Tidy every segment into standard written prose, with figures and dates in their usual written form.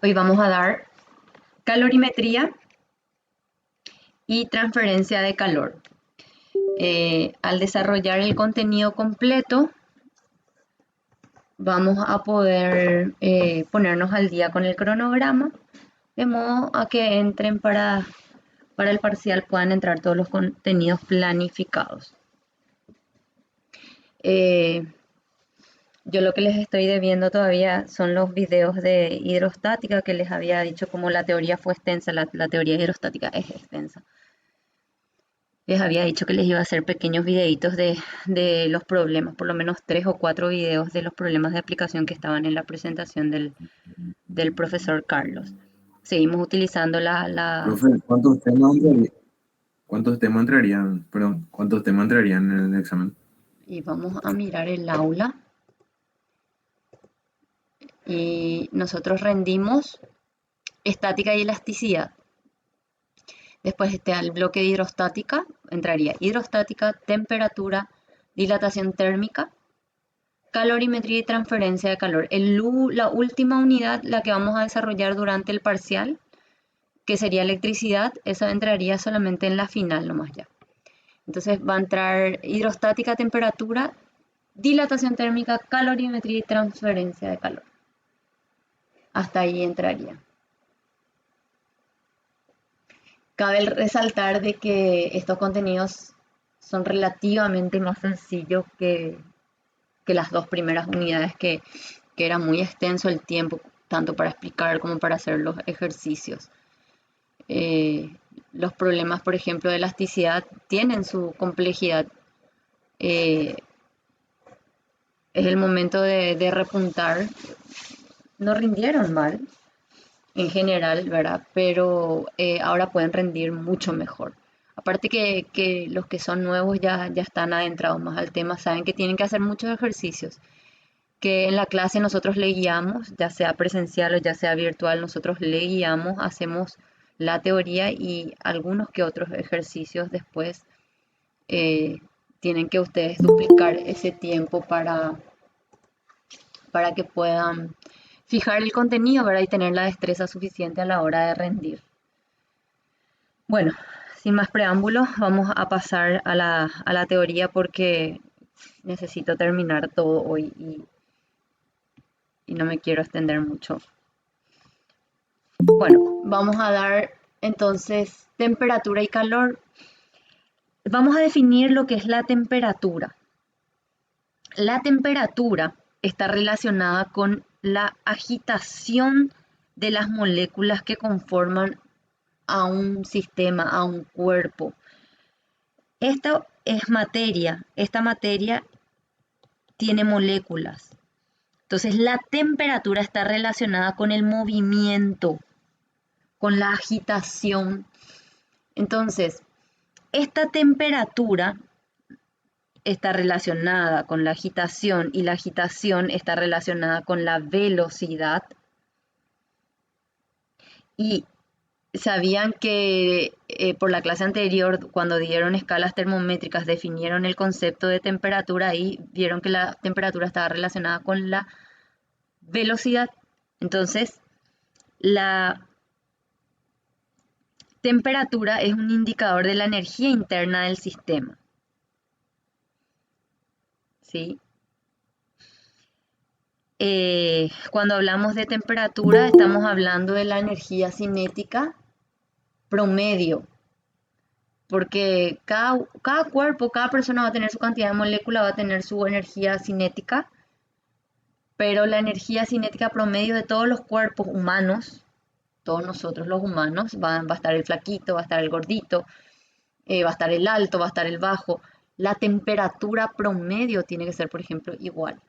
Hoy vamos a dar calorimetría y transferencia de calor. Al desarrollar el contenido completo, vamos a poder ponernos al día con el cronograma, de modo a que entren para el parcial puedan entrar todos los contenidos planificados. Yo lo que les estoy debiendo todavía son los videos de hidrostática que les había dicho, como la teoría fue extensa, la teoría hidrostática es extensa. Les había dicho que les iba a hacer pequeños videitos de los problemas, por lo menos 3 o 4 videos de los problemas de aplicación que estaban en la presentación del profesor Carlos. Seguimos utilizando Profe, ¿cuántos temas entrarían en el examen? y vamos a mirar el aula. Y nosotros rendimos estática y elasticidad. Después está el bloque de hidrostática, entraría hidrostática, temperatura, dilatación térmica, calorimetría y transferencia de calor. La última unidad, la que vamos a desarrollar durante el parcial, que sería electricidad, esa entraría solamente en la final nomás ya. Entonces va a entrar hidrostática, temperatura, dilatación térmica, calorimetría y transferencia de calor. Hasta ahí entraría. Cabe resaltar de que estos contenidos son relativamente más sencillos que las dos primeras unidades que era muy extenso el tiempo, tanto para explicar como para hacer los ejercicios. Los problemas, por ejemplo, de elasticidad tienen su complejidad. Eh, es el momento de repuntar. No rindieron mal en general, ¿verdad? Pero ahora pueden rendir mucho mejor. Aparte que los que son nuevos ya están adentrados más al tema, saben que tienen que hacer muchos ejercicios, que en la clase nosotros le guiamos, ya sea presencial o ya sea virtual, nosotros le guiamos, hacemos la teoría y algunos que otros ejercicios después eh, tienen que ustedes duplicar ese tiempo para que puedan fijar el contenido, ¿verdad? Y tener la destreza suficiente a la hora de rendir. Bueno, sin más preámbulos, vamos a pasar a la teoría porque necesito terminar todo hoy y no me quiero extender mucho. Bueno, vamos a dar entonces temperatura y calor. Vamos a definir lo que es la temperatura. La temperatura está relacionada con la agitación de las moléculas que conforman a un sistema, a un cuerpo. Esta es materia, esta materia tiene moléculas. Entonces la temperatura está relacionada con el movimiento, con la agitación. Entonces, esta temperatura está relacionada con la agitación y la agitación está relacionada con la velocidad. Y sabían que por la clase anterior, cuando dieron escalas termométricas, definieron el concepto de temperatura y vieron que la temperatura estaba relacionada con la velocidad. Entonces, la temperatura es un indicador de la energía interna del sistema. ¿Sí? Cuando hablamos de temperatura, estamos hablando de la energía cinética promedio, porque cada cuerpo, cada persona va a tener su cantidad de moléculas, va a tener su energía cinética, pero la energía cinética promedio de todos los cuerpos humanos, todos nosotros los humanos, va a estar el flaquito, va a estar el gordito, va a estar el alto, va a estar el bajo. La temperatura promedio tiene que ser, por ejemplo, igual,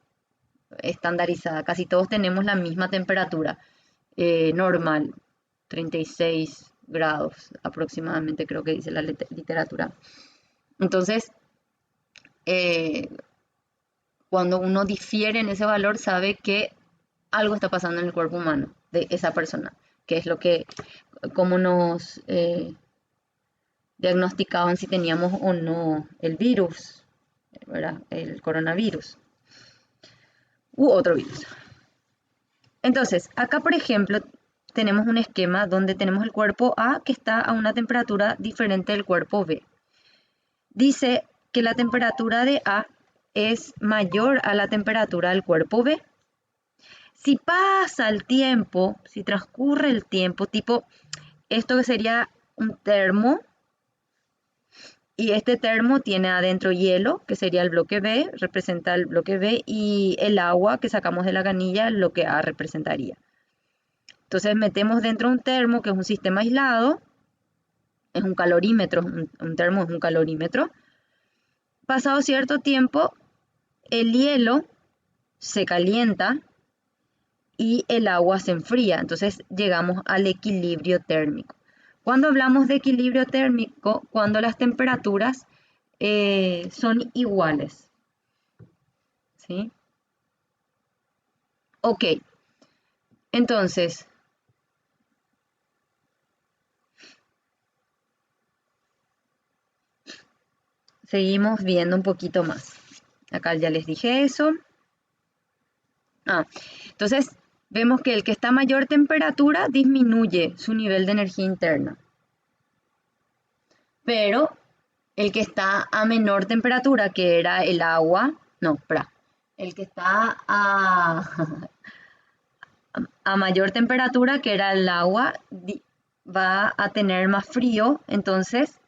estandarizada. Casi todos tenemos la misma temperatura normal, 36 grados aproximadamente, creo que dice la literatura. Entonces, eh, cuando uno difiere en ese valor, sabe que algo está pasando en el cuerpo humano de esa persona, que es lo que, como nos diagnosticaban si teníamos o no el virus, ¿verdad? El coronavirus u otro virus. Entonces, acá, por ejemplo, tenemos un esquema donde tenemos el cuerpo A que está a una temperatura diferente del cuerpo B. Dice que la temperatura de A es mayor a la temperatura del cuerpo B. Si pasa el tiempo, si transcurre el tiempo, tipo esto que sería un termo, y este termo tiene adentro hielo, que sería el bloque B, representa el bloque B, y el agua que sacamos de la canilla, lo que A representaría. Entonces metemos dentro un termo, que es un sistema aislado, es un calorímetro, un termo es un calorímetro. Pasado cierto tiempo, el hielo se calienta y el agua se enfría, entonces llegamos al equilibrio térmico. Cuando hablamos de equilibrio térmico, cuando las temperaturas son iguales, ¿sí? Ok, entonces, seguimos viendo un poquito más. Acá ya les dije eso. Entonces, vemos que el que está a mayor temperatura disminuye su nivel de energía interna. Pero el que está a menor temperatura, que era el agua, no, el que está a mayor temperatura, que era el agua, va a tener más frío, entonces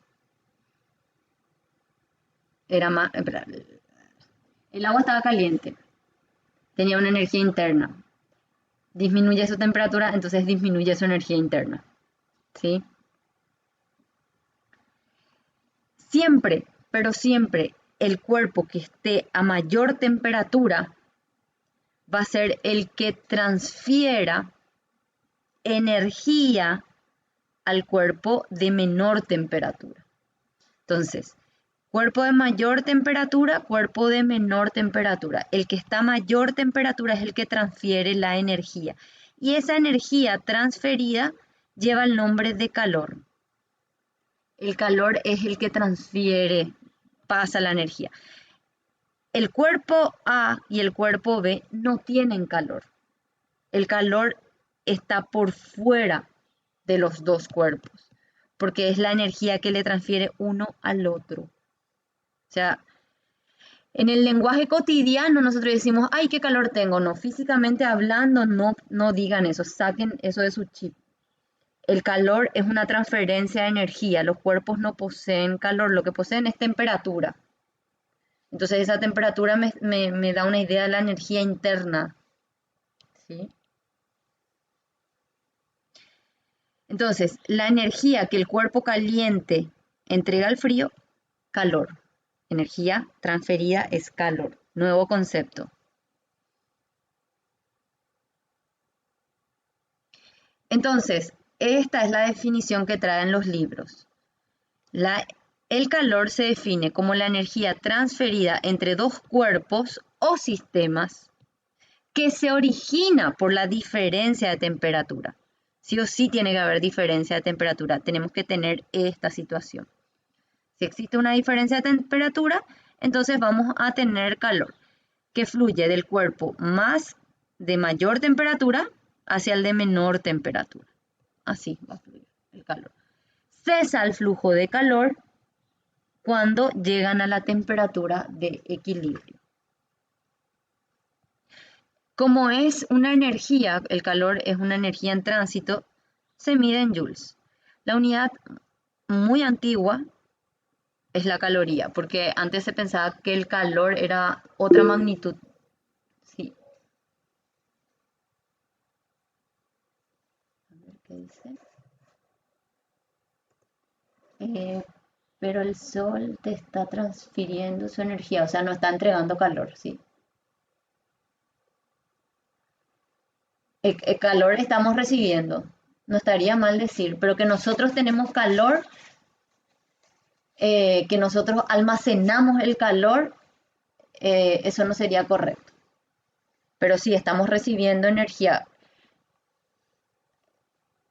era más, el agua estaba caliente, tenía una energía interna, disminuye su temperatura, entonces disminuye su energía interna, ¿sí? Siempre, pero siempre, el cuerpo que esté a mayor temperatura va a ser el que transfiera energía al cuerpo de menor temperatura. Entonces, cuerpo de mayor temperatura, cuerpo de menor temperatura. El que está a mayor temperatura es el que transfiere la energía. Y esa energía transferida lleva el nombre de calor. El calor es el que transfiere, pasa la energía. El cuerpo A y el cuerpo B no tienen calor. El calor está por fuera de los dos cuerpos, porque es la energía que le transfiere uno al otro. O sea, en el lenguaje cotidiano nosotros decimos, ay, qué calor tengo. No, físicamente hablando, no digan eso, saquen eso de su chip. El calor es una transferencia de energía. Los cuerpos no poseen calor, lo que poseen es temperatura. Entonces esa temperatura me da una idea de la energía interna. ¿Sí? Entonces, la energía que el cuerpo caliente entrega al frío, calor. Energía transferida es calor. Nuevo concepto. Entonces, esta es la definición que traen los libros. El calor se define como la energía transferida entre dos cuerpos o sistemas que se origina por la diferencia de temperatura. Sí o sí tiene que haber diferencia de temperatura. Tenemos que tener esta situación. Si existe una diferencia de temperatura, entonces vamos a tener calor que fluye del cuerpo más de mayor temperatura hacia el de menor temperatura. Así va a fluir el calor. Cesa el flujo de calor cuando llegan a la temperatura de equilibrio. Como es una energía, el calor es una energía en tránsito, se mide en joules. La unidad muy antigua es la caloría, porque antes se pensaba que el calor era otra magnitud. Sí. A ver qué dice. Pero el sol te está transfiriendo su energía, o sea, no está entregando calor, sí. El calor estamos recibiendo, no estaría mal decir, pero que nosotros tenemos calor, que nosotros almacenamos el calor, eso no sería correcto. Pero sí, estamos recibiendo energía.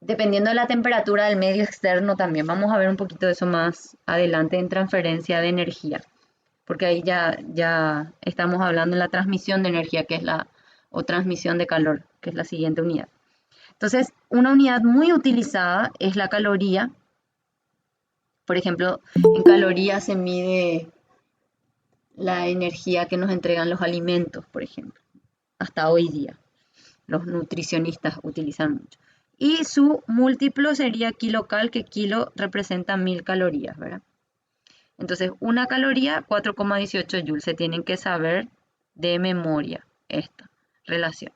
Dependiendo de la temperatura del medio externo también. Vamos a ver un poquito de eso más adelante en transferencia de energía. Porque ahí ya estamos hablando de la transmisión de energía, que es o transmisión de calor, que es la siguiente unidad. Entonces, una unidad muy utilizada es la caloría. Por ejemplo, en calorías se mide la energía que nos entregan los alimentos, por ejemplo, hasta hoy día. Los nutricionistas utilizan mucho. Y su múltiplo sería kilocal, que kilo representa 1000 calorías, ¿verdad? Entonces, una caloría, 4,18 joules. Se tienen que saber de memoria esta relación.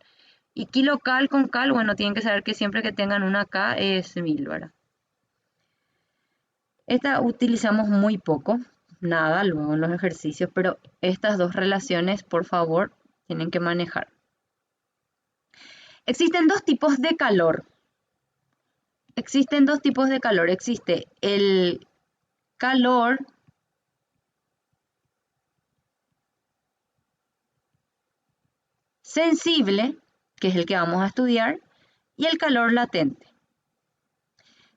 Y kilocal con cal, bueno, tienen que saber que siempre que tengan una K es 1000, ¿verdad? Esta utilizamos muy poco, nada, luego en los ejercicios, pero estas dos relaciones, por favor, tienen que manejar. Existen dos tipos de calor. Existen dos tipos de calor. Existe el calor sensible, que es el que vamos a estudiar, y el calor latente.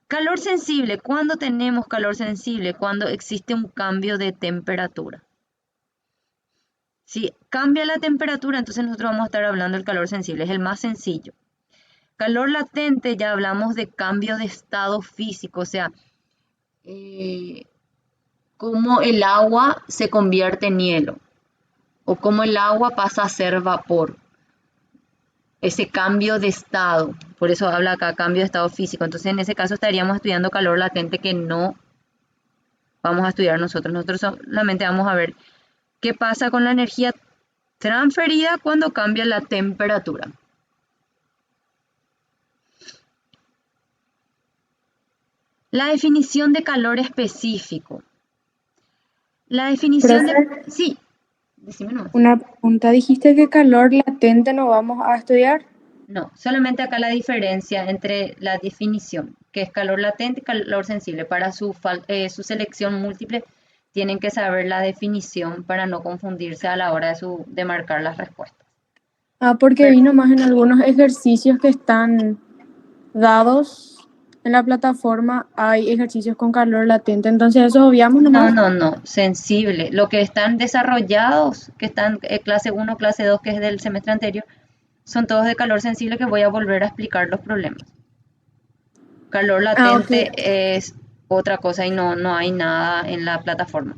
Calor sensible, ¿cuándo tenemos calor sensible? Cuando existe un cambio de temperatura. Si cambia la temperatura, entonces nosotros vamos a estar hablando del calor sensible, es el más sencillo. Calor latente, ya hablamos de cambio de estado físico, o sea, cómo el agua se convierte en hielo o cómo el agua pasa a ser vapor. Ese cambio de estado, por eso habla acá cambio de estado físico. Entonces en ese caso estaríamos estudiando calor latente, que no vamos a estudiar nosotros. Nosotros solamente vamos a ver qué pasa con la energía transferida cuando cambia la temperatura. La definición de calor específico. La definición de... Profe, Sí, decime nomás. una pregunta. Dijiste que calor latente no vamos a estudiar. No, solamente acá la diferencia entre la definición, que es calor latente y calor sensible. Para su selección múltiple tienen que saber la definición para no confundirse a la hora de marcar las respuestas. Ah, porque Pero, vi nomás en algunos ejercicios que están dados en la plataforma, hay ejercicios con calor latente. Entonces, eso obviamos no, nomás. no, no, sensible. Lo que están desarrollados, que están clase 1, clase 2, que es del semestre anterior, son todos de calor sensible, que voy a volver a explicar los problemas. Calor Ah, ok. latente es otra cosa y no hay nada en la plataforma.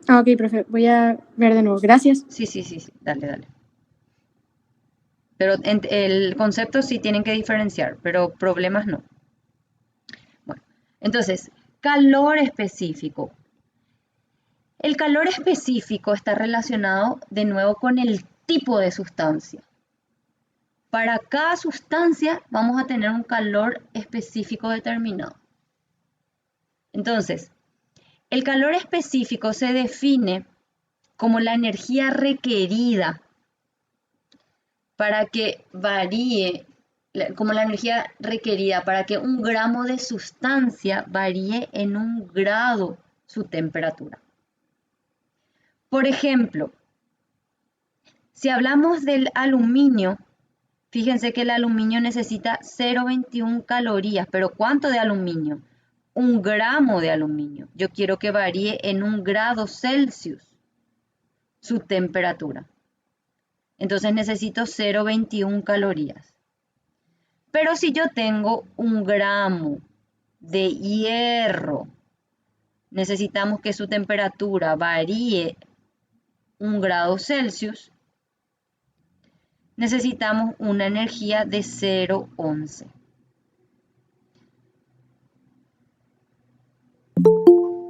Ah, ok, profe. Voy a ver de nuevo. Gracias. Sí, dale, dale. Pero el concepto sí tienen que diferenciar, pero problemas no. Bueno, entonces, calor específico. El calor específico está relacionado de nuevo con el tipo de sustancia. Para cada sustancia vamos a tener un calor específico determinado. Entonces, el calor específico se define como la energía requerida para que varíe, como la energía requerida para que un gramo de sustancia varíe en un grado su temperatura. Por ejemplo, si hablamos del aluminio, fíjense que el aluminio necesita 0,21 calorías, pero ¿cuánto de aluminio? 1 gramo de aluminio. Yo quiero que varíe en 1 grado Celsius su temperatura. Entonces necesito 0,21 calorías. Pero si yo tengo 1 gramo de hierro, necesitamos que su temperatura varíe 1 grado Celsius, necesitamos una energía de 0,11.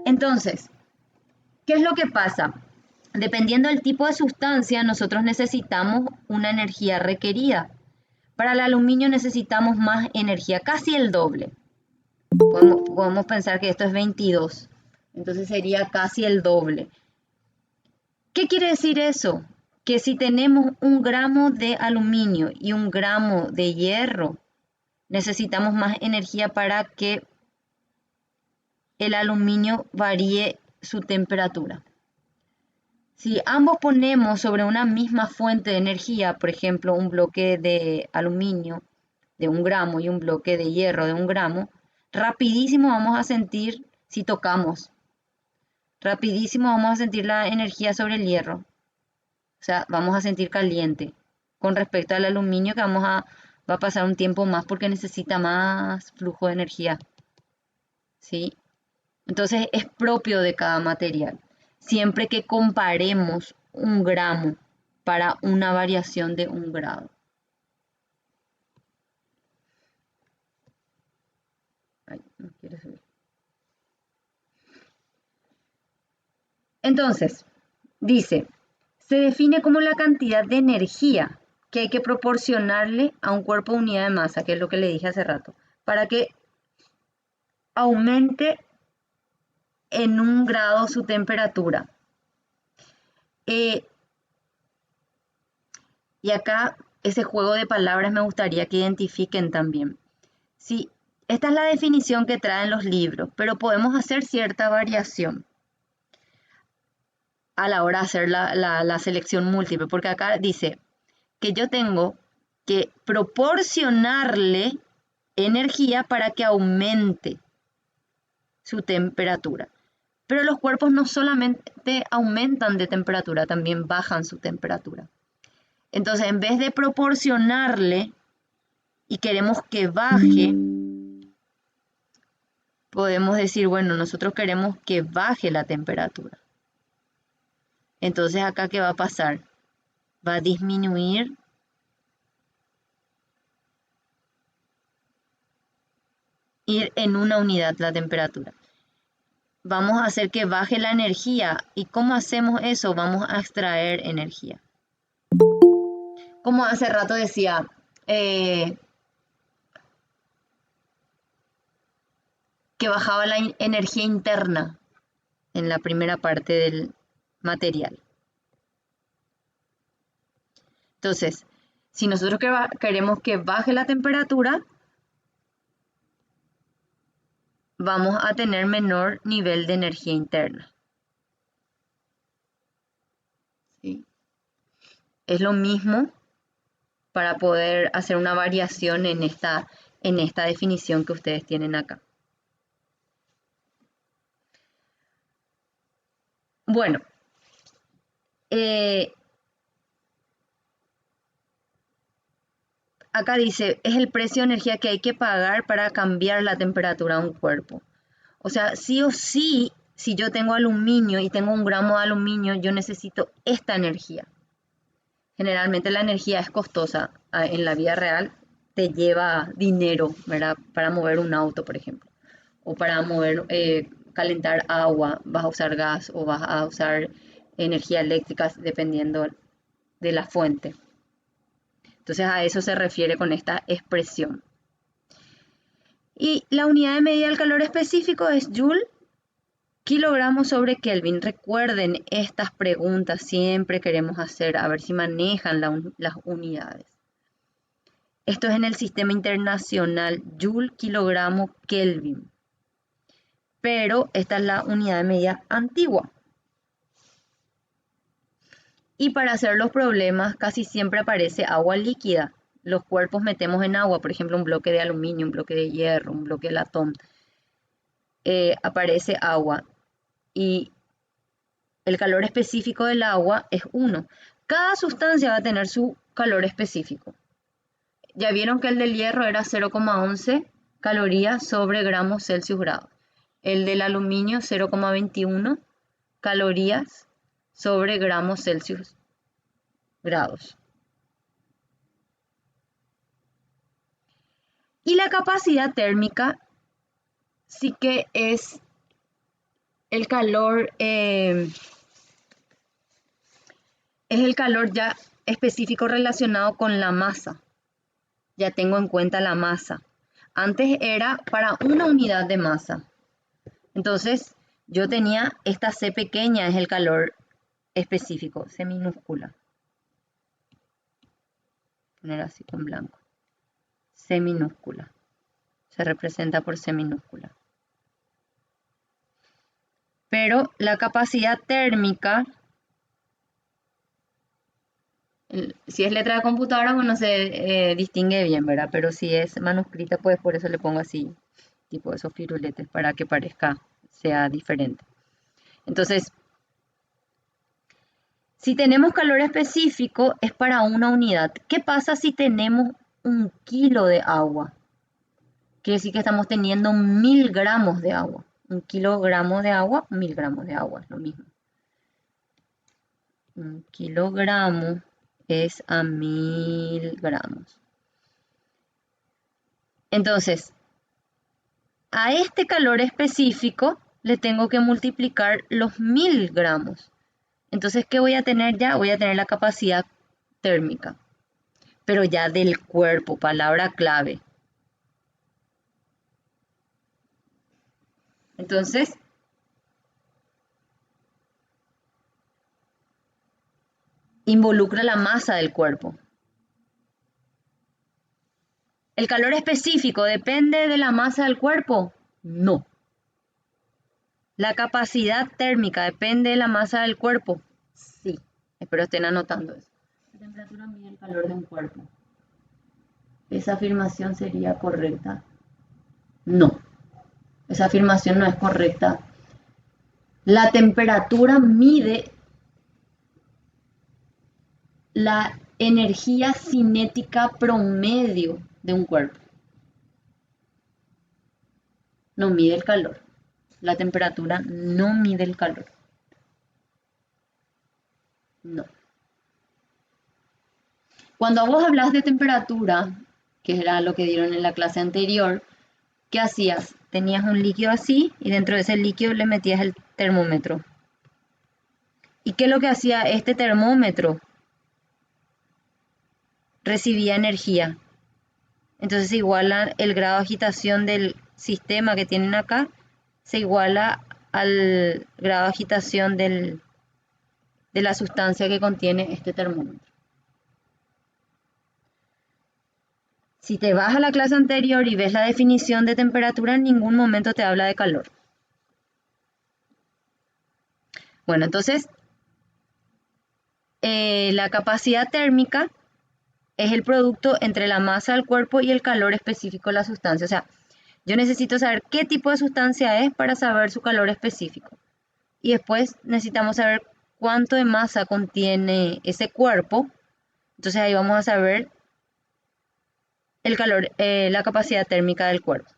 Entonces, ¿qué es lo que pasa? Dependiendo del tipo de sustancia, nosotros necesitamos una energía requerida. Para el aluminio necesitamos más energía, casi el doble. Podemos pensar que esto es 22, entonces sería casi el doble. ¿Qué quiere decir eso? Que si tenemos 1 gramo de aluminio y 1 gramo de hierro, necesitamos más energía para que el aluminio varíe su temperatura. Si ambos ponemos sobre una misma fuente de energía, por ejemplo, un bloque de aluminio de 1 gramo y un bloque de hierro de 1 gramo, rapidísimo vamos a sentir, si tocamos, rapidísimo vamos a sentir la energía sobre el hierro. O sea, vamos a sentir caliente con respecto al aluminio, que vamos a va a pasar un tiempo más porque necesita más flujo de energía, ¿sí? Entonces es propio de cada material. Siempre que comparemos 1 gramo para una variación de 1 grado. Ay, no quiere subir. Entonces, dice, se define como la cantidad de energía que hay que proporcionarle a un cuerpo de unidad de masa, que es lo que le dije hace rato, para que aumente en 1 grado su temperatura. Y acá ese juego de palabras me gustaría que identifiquen también. Sí, esta es la definición que traen los libros, pero podemos hacer cierta variación a la hora de hacer la selección múltiple, porque acá dice que yo tengo que proporcionarle energía para que aumente su temperatura. Pero los cuerpos no solamente aumentan de temperatura, también bajan su temperatura. Entonces, en vez de proporcionarle y queremos que baje, podemos decir, bueno, nosotros queremos que baje la temperatura. Entonces, acá, ¿qué va a pasar? Va a disminuir ir en 1 unidad la temperatura. Vamos a hacer que baje la energía. ¿Y cómo hacemos eso? Vamos a extraer energía. Como hace rato decía, que bajaba la energía interna en la primera parte del material. Entonces, si nosotros queremos que baje la temperatura, vamos a tener menor nivel de energía interna. ¿Sí? Es lo mismo para poder hacer una variación en esta definición que ustedes tienen acá. Bueno, acá dice, es el precio de energía que hay que pagar para cambiar la temperatura de un cuerpo. O sea, sí o sí, si yo tengo aluminio y tengo 1 gramo de aluminio, yo necesito esta energía. Generalmente la energía es costosa. En la vida real te lleva dinero, ¿verdad? Para mover un auto, por ejemplo. O para calentar agua, vas a usar gas o vas a usar energía eléctrica dependiendo de la fuente. Entonces a eso se refiere con esta expresión. Y la unidad de medida del calor específico es Joule, kilogramos sobre Kelvin. Recuerden estas preguntas, siempre queremos hacer, a ver si manejan las unidades. Esto es en el sistema internacional, Joule, kilogramo, Kelvin. Pero esta es la unidad de medida antigua. Y para hacer los problemas casi siempre aparece agua líquida. Los cuerpos metemos en agua, por ejemplo, un bloque de aluminio, un bloque de hierro, un bloque de latón. Aparece agua. Y el calor específico del agua es 1. Cada sustancia va a tener su calor específico. Ya vieron que el del hierro era 0,11 calorías sobre gramos Celsius grado. El del aluminio 0,21 calorías sobre gramos Celsius grados. Y la capacidad térmica sí que es el calor, es el calor ya específico relacionado con la masa. Ya tengo en cuenta la masa. Antes era para una unidad de masa. Entonces yo tenía esta C pequeña, es el calor específico, C minúscula. Poner así con blanco. C minúscula. Se representa por C minúscula. Pero la capacidad térmica, si es letra de computadora, bueno, se distingue bien, ¿verdad? Pero si es manuscrita, pues por eso le pongo así, tipo esos firuletes, para que sea diferente. Entonces, si tenemos calor específico, es para una unidad. ¿Qué pasa si tenemos 1 kilo de agua. Quiere decir que estamos teniendo 1000 gramos de agua. 1 kilogramo de agua, 1000 gramos de agua, es lo mismo. 1 kilogramo es a 1000 gramos. Entonces, a este calor específico le tengo que multiplicar los 1000 gramos. Entonces, ¿qué voy a tener ya? Voy a tener la capacidad térmica, pero ya del cuerpo, palabra clave. Entonces, involucra la masa del cuerpo. ¿El calor específico depende de la masa del cuerpo? No. ¿La capacidad térmica depende de la masa del cuerpo? Sí. Espero estén anotando eso. La temperatura mide el calor de un cuerpo. ¿Esa afirmación sería correcta? No. Esa afirmación no es correcta. La temperatura mide la energía cinética promedio de un cuerpo. No mide el calor. La temperatura no mide el calor. No. Cuando vos hablas de temperatura, que era lo que dieron en la clase anterior, ¿qué hacías? Tenías un líquido así y dentro de ese líquido le metías el termómetro. ¿Y qué es lo que hacía este termómetro? Recibía energía. Entonces se iguala el grado de agitación del sistema que tienen acá, se iguala al grado de agitación de la sustancia que contiene este termómetro. Si te vas a la clase anterior y ves la definición de temperatura, en ningún momento te habla de calor. Bueno, entonces, la capacidad térmica es el producto entre la masa del cuerpo y el calor específico de la sustancia. O sea, yo necesito saber qué tipo de sustancia es para saber su calor específico. Y después necesitamos saber cuánto de masa contiene ese cuerpo. Entonces ahí vamos a saber el calor, la capacidad térmica del cuerpo.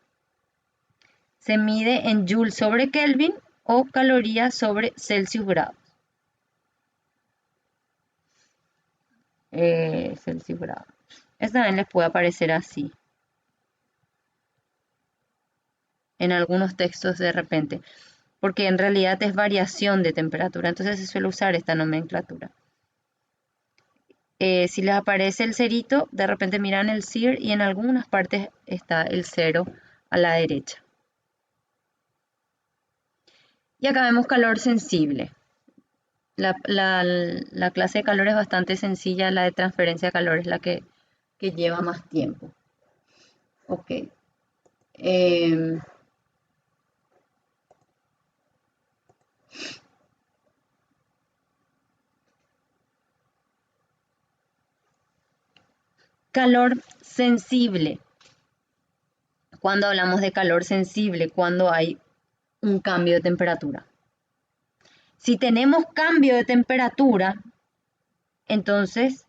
Se mide en Joule sobre Kelvin o calorías sobre Celsius grados. Celsius grados. Esta también les puede aparecer así. En algunos textos de repente. Porque en realidad es variación de temperatura. Entonces se suele usar esta nomenclatura. Si les aparece el cerito, de repente miran el CIR y en algunas partes está el 0 a la derecha. Y acá vemos calor sensible. La clase de calor es bastante sencilla, la de transferencia de calor es la que lleva más tiempo. Ok. Calor sensible. Cuando hablamos de calor sensible, cuando hay un cambio de temperatura. Si tenemos cambio de temperatura, entonces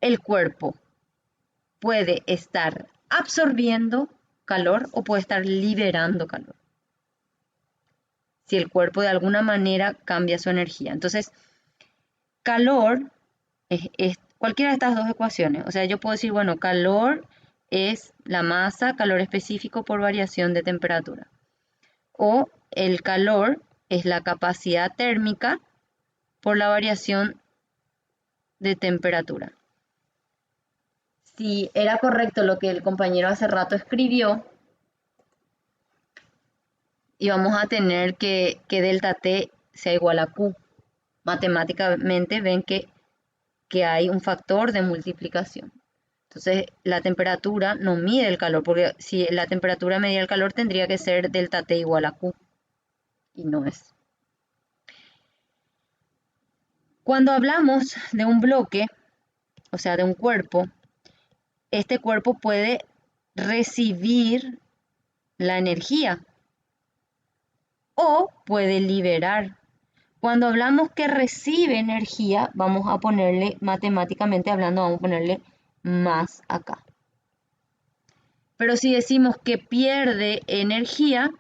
el cuerpo puede estar absorbiendo calor o puede estar liberando calor. Si el cuerpo de alguna manera cambia su energía. Entonces, calor es cualquiera de estas dos ecuaciones. O sea, yo puedo decir, bueno, calor es la masa, calor específico por variación de temperatura. O el calor es la capacidad térmica por la variación de temperatura. Si era correcto lo que el compañero hace rato escribió, íbamos a tener que delta T sea igual a Q. Matemáticamente ven que hay un factor de multiplicación. Entonces, la temperatura no mide el calor, porque si la temperatura medía el calor, tendría que ser delta T igual a Q. Y no es. Cuando hablamos de un bloque, o sea, de un cuerpo, este cuerpo puede recibir la energía o puede liberar. Cuando hablamos que recibe energía, vamos a ponerle, matemáticamente hablando, vamos a ponerle más acá. Pero si decimos que pierde energía,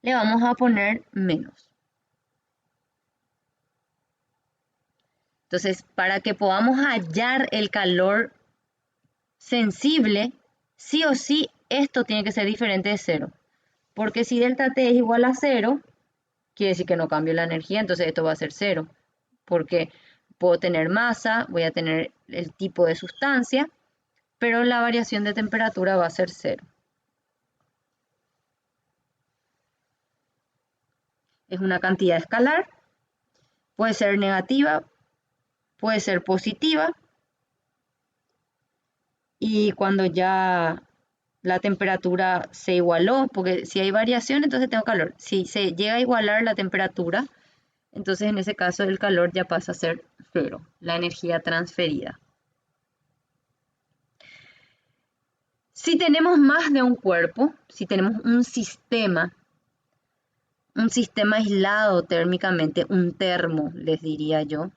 le vamos a poner menos. Entonces, para que podamos hallar el calor sensible, sí o sí, esto tiene que ser diferente de 0. Porque si delta T es igual a 0, quiere decir que no cambio la energía, entonces esto va a ser 0. Porque puedo tener masa, voy a tener el tipo de sustancia, pero la variación de temperatura va a ser 0. Es una cantidad escalar, puede ser negativa, puede ser positiva, y cuando ya la temperatura se igualó, porque si hay variación, entonces tengo calor. Si se llega a igualar la temperatura, entonces en ese caso el calor ya pasa a ser 0, la energía transferida. Si tenemos más de un cuerpo, si tenemos un sistema aislado térmicamente, un termo, les diría yo.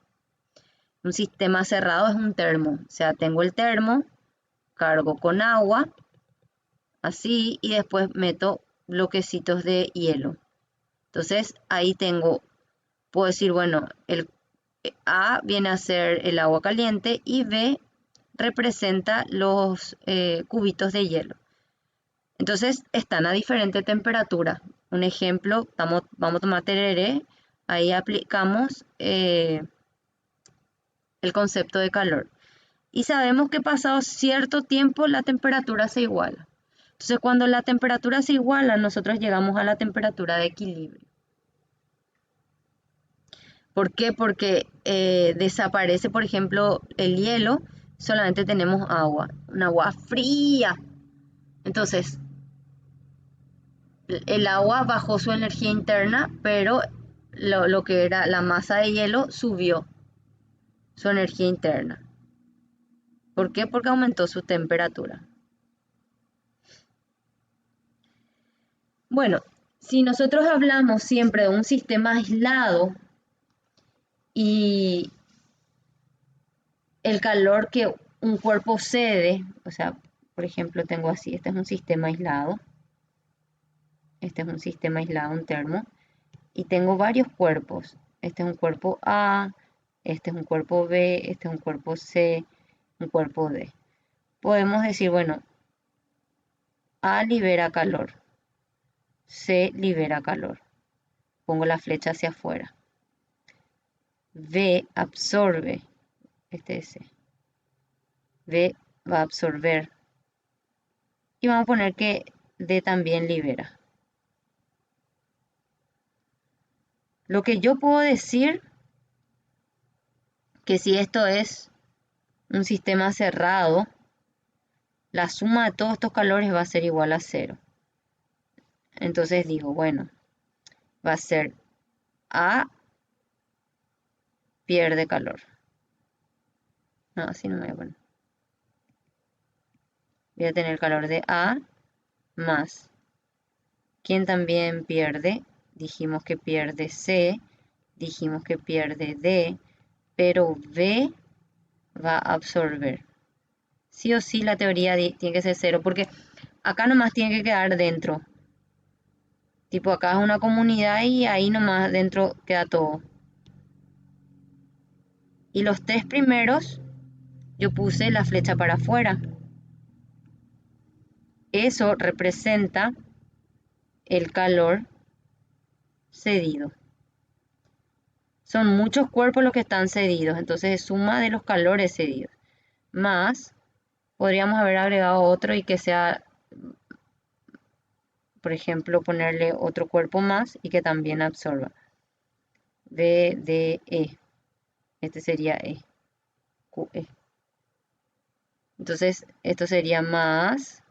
Un sistema cerrado es un termo, o sea, tengo el termo, cargo con agua, así, y después meto bloquecitos de hielo. Entonces ahí puedo decir, bueno, el A viene a ser el agua caliente y B representa los cubitos de hielo. Entonces están a diferente temperatura. Un ejemplo, vamos a tomar tereré, ahí aplicamos el concepto de calor. Y sabemos que pasado cierto tiempo la temperatura se iguala. Entonces cuando la temperatura se iguala, nosotros llegamos a la temperatura de equilibrio. ¿Por qué? Porque desaparece, por ejemplo, el hielo, solamente tenemos agua, un agua fría. Entonces, el agua bajó su energía interna, pero lo que era la masa de hielo subió su energía interna. ¿Por qué? Porque aumentó su temperatura. Bueno, si nosotros hablamos siempre de un sistema aislado y el calor que un cuerpo cede, o sea, por ejemplo, tengo así, este es un sistema aislado, un termo, y tengo varios cuerpos. Este es un cuerpo A, este es un cuerpo B, este es un cuerpo C, un cuerpo D. Podemos decir, bueno, A libera calor, C libera calor. Pongo la flecha hacia afuera. B absorbe, este es C. B va a absorber. Y vamos a poner que D también libera. Lo que yo puedo decir, que si esto es un sistema cerrado, la suma de todos estos calores va a ser igual a 0. Entonces digo, bueno, va a ser A pierde calor. No, así no me voy a poner. Voy a tener el calor de A más. ¿Quién también pierde? Dijimos que pierde C, dijimos que pierde D, pero B va a absorber. Sí o sí la teoría tiene que ser 0, porque acá nomás tiene que quedar dentro. Tipo, acá es una comunidad y ahí nomás dentro queda todo. Y los 3 primeros, yo puse la flecha para afuera. Eso representa el calor cedido. Son muchos cuerpos los que están cedidos, entonces es suma de los calores cedidos. Más, podríamos haber agregado otro y que sea, por ejemplo, ponerle otro cuerpo más y que también absorba. B, D, E. Este sería E. QE. Entonces, esto sería más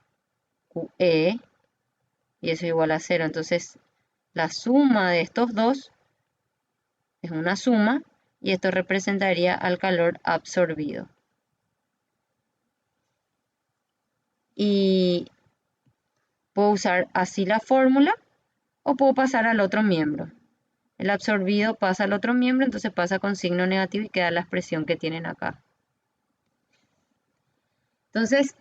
QE y eso es igual a 0. Entonces, la suma de estos dos es una suma y esto representaría al calor absorbido. Y puedo usar así la fórmula o puedo pasar al otro miembro. El absorbido pasa al otro miembro, entonces pasa con signo negativo y queda la expresión que tienen acá. Entonces,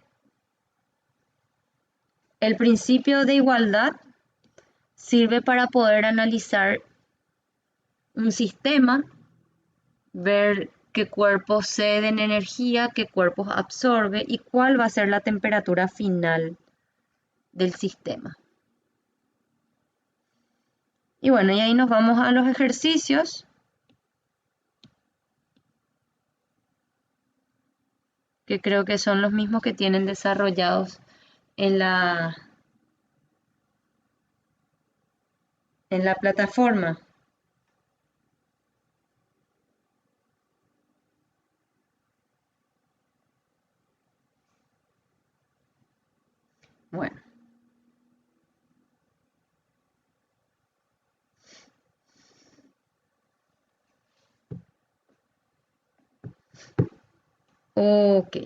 El principio de igualdad sirve para poder analizar un sistema, ver qué cuerpos ceden energía, qué cuerpos absorbe y cuál va a ser la temperatura final del sistema. Y bueno, y ahí nos vamos a los ejercicios. Que creo que son los mismos que tienen desarrollados en la plataforma. Bueno. Ok.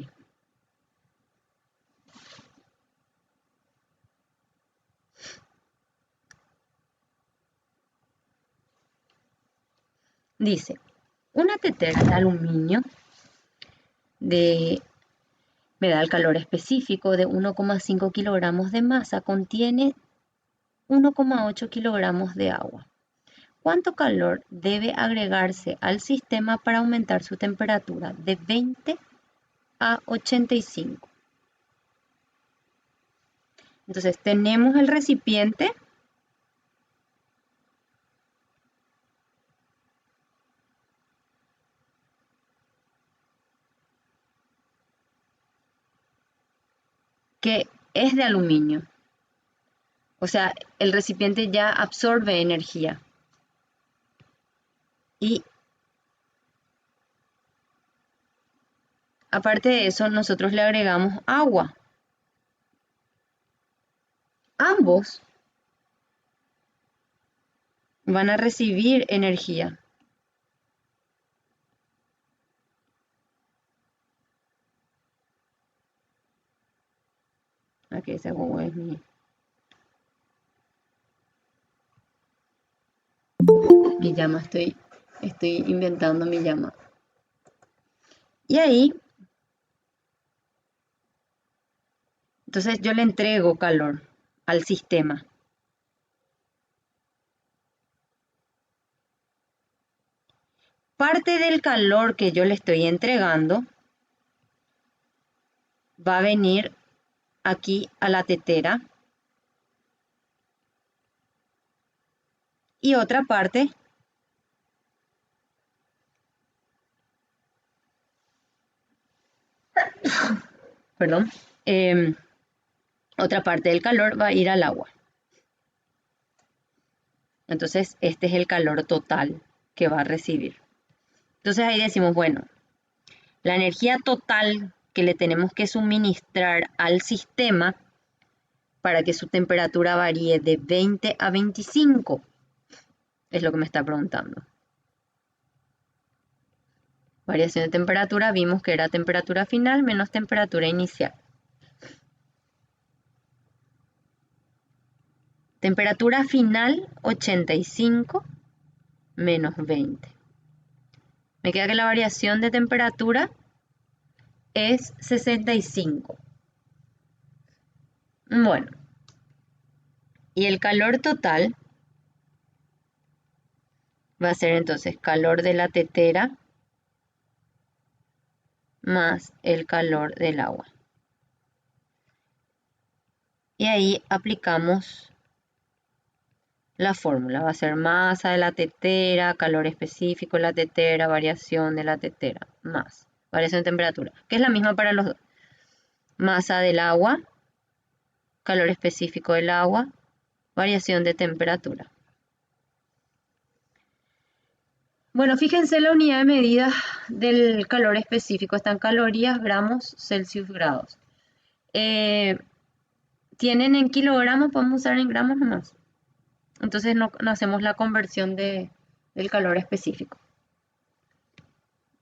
Dice, una tetera de aluminio me da el calor específico de 1,5 kilogramos de masa, contiene 1,8 kilogramos de agua. ¿Cuánto calor debe agregarse al sistema para aumentar su temperatura de 20 a 85? Entonces tenemos el recipiente. Que es de aluminio. O sea, el recipiente ya absorbe energía. Y aparte de eso, nosotros le agregamos agua. Ambos van a recibir energía. Aquí ese huevo es mi llama. Estoy inventando mi llama. Y ahí, entonces yo le entrego calor al sistema. Parte del calor que yo le estoy entregando va a venir aquí a la tetera. Y otra parte perdón, otra parte del calor va a ir al agua. Entonces, este es el calor total que va a recibir. Entonces ahí decimos, bueno, la energía total que le tenemos que suministrar al sistema para que su temperatura varíe de 20 a 25, es lo que me está preguntando. Variación de temperatura, vimos que era temperatura final menos temperatura inicial. Temperatura final 85 menos 20. Me queda que la variación de temperatura es 65. Bueno, y el calor total va a ser entonces calor de la tetera más el calor del agua. Y ahí aplicamos la fórmula. Va a ser masa de la tetera, calor específico de la tetera, variación de la tetera, más variación de temperatura, que es la misma para los dos. Masa del agua, calor específico del agua, variación de temperatura. Bueno, fíjense la unidad de medida del calor específico. Están calorías, gramos, Celsius, grados. Tienen en kilogramos, podemos usar en gramos nomás. Entonces no hacemos la conversión del calor específico.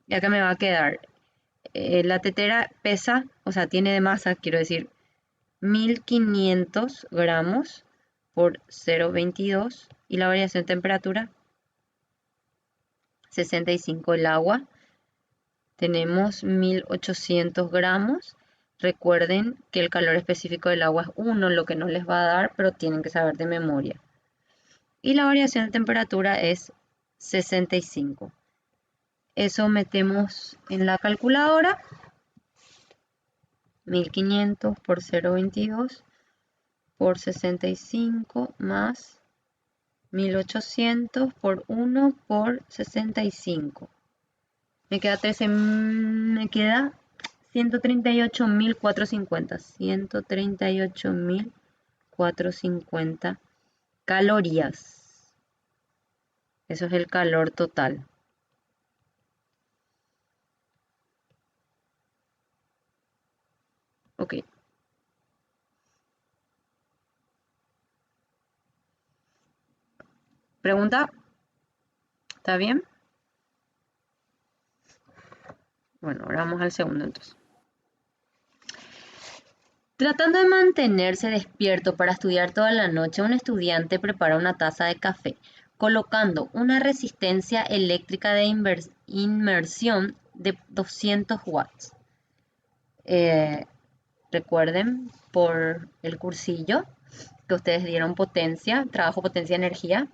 Ya que me va a quedar, la tetera pesa, o sea, tiene de masa, quiero decir, 1500 gramos por 0,22 y la variación de temperatura 65. El agua tenemos 1800 gramos Recuerden que el calor específico del agua es 1, lo que no les va a dar, pero tienen que saber de memoria. Y la variación de temperatura es 65. Eso metemos en la calculadora. 1500 por 0,22 por 65 más 1800 por 1 por 65. Me queda 138.450. 138.450 calorías. Eso es el calor total. Ok. ¿Pregunta? ¿Está bien? Bueno, ahora vamos al segundo entonces. Tratando de mantenerse despierto para estudiar toda la noche, un estudiante prepara una taza de café, colocando una resistencia eléctrica de inmersión de 200 watts. Recuerden por el cursillo que ustedes dieron potencia, trabajo, potencia, energía.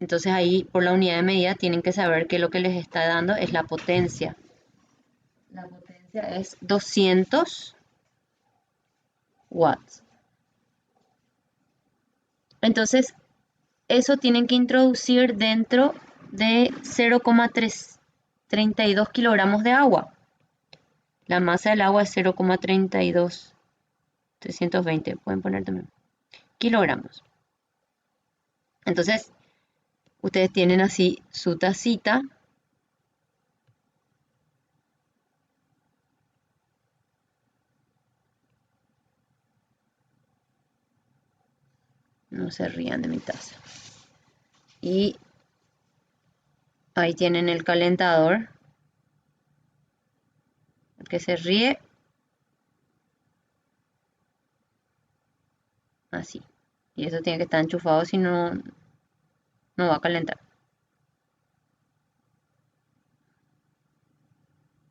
Entonces ahí por la unidad de medida tienen que saber que lo que les está dando es la potencia. La potencia es 200 watts. Entonces eso tienen que introducir dentro de 0,32 kilogramos de agua. La masa del agua es 0,32, 320, pueden poner también, kilogramos. Entonces, ustedes tienen así su tacita. No se rían de mi taza. Y ahí tienen el calentador. El que se ríe. Así. Y eso tiene que estar enchufado, si no, no va a calentar.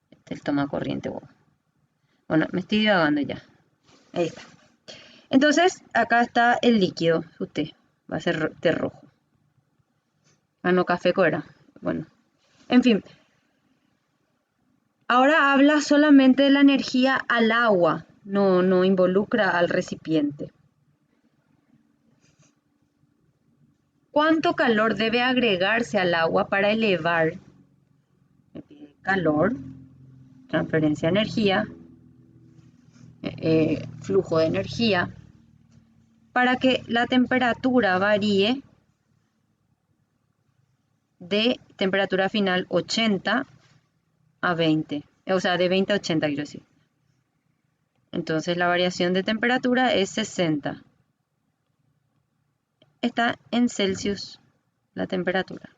Este es el toma corriente. Bueno, me estoy divagando ya. Ahí está. Entonces, acá está el líquido. Usted va a ser de rojo. Ah, no, café era. Bueno, en fin. Ahora habla solamente de la energía al agua. No involucra al recipiente. ¿Cuánto calor debe agregarse al agua para elevar? Me pide calor, transferencia de energía, flujo de energía, para que la temperatura varíe de temperatura final 80 a 20, o sea, de 20 a 80 quiero decir. Entonces la variación de temperatura es 60. Está en Celsius la temperatura.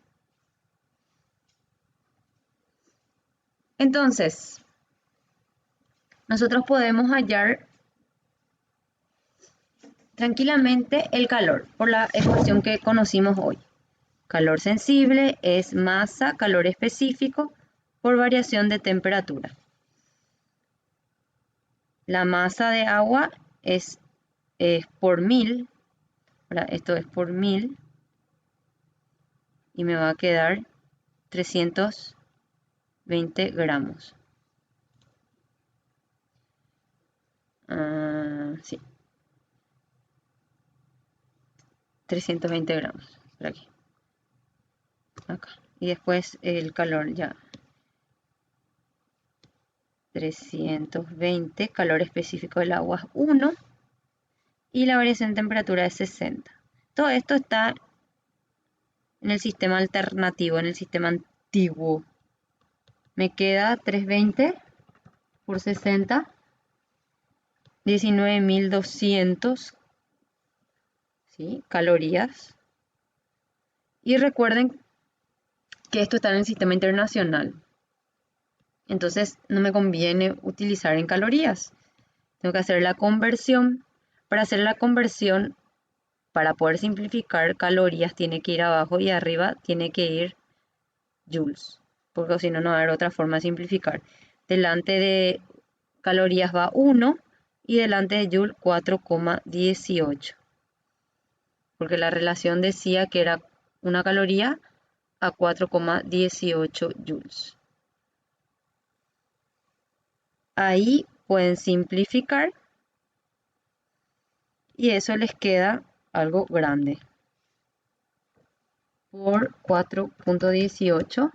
Entonces, nosotros podemos hallar tranquilamente el calor por la ecuación que conocimos hoy. Calor sensible es masa, calor específico por variación de temperatura. La masa de agua es por 1000. Ahora, esto es por 1000 y me va a quedar 320 gramos. Sí. 320 gramos. Por aquí. Acá. Y después el calor ya. 320, calor específico del agua es 1 y la variación de temperatura es 60. Todo esto está en el sistema alternativo, en el sistema antiguo. Me queda 320 por 60, 19.200, ¿sí? Calorías. Y recuerden que esto está en el sistema internacional. Entonces no me conviene utilizar en calorías. Tengo que hacer la conversión. Para hacer la conversión, para poder simplificar calorías, tiene que ir abajo y arriba tiene que ir joules. Porque si no, no va a haber otra forma de simplificar. Delante de calorías va 1 y delante de joule 4,18. Porque la relación decía que era una caloría a 4,18 joules. Ahí pueden simplificar y eso les queda algo grande. Por 4,18,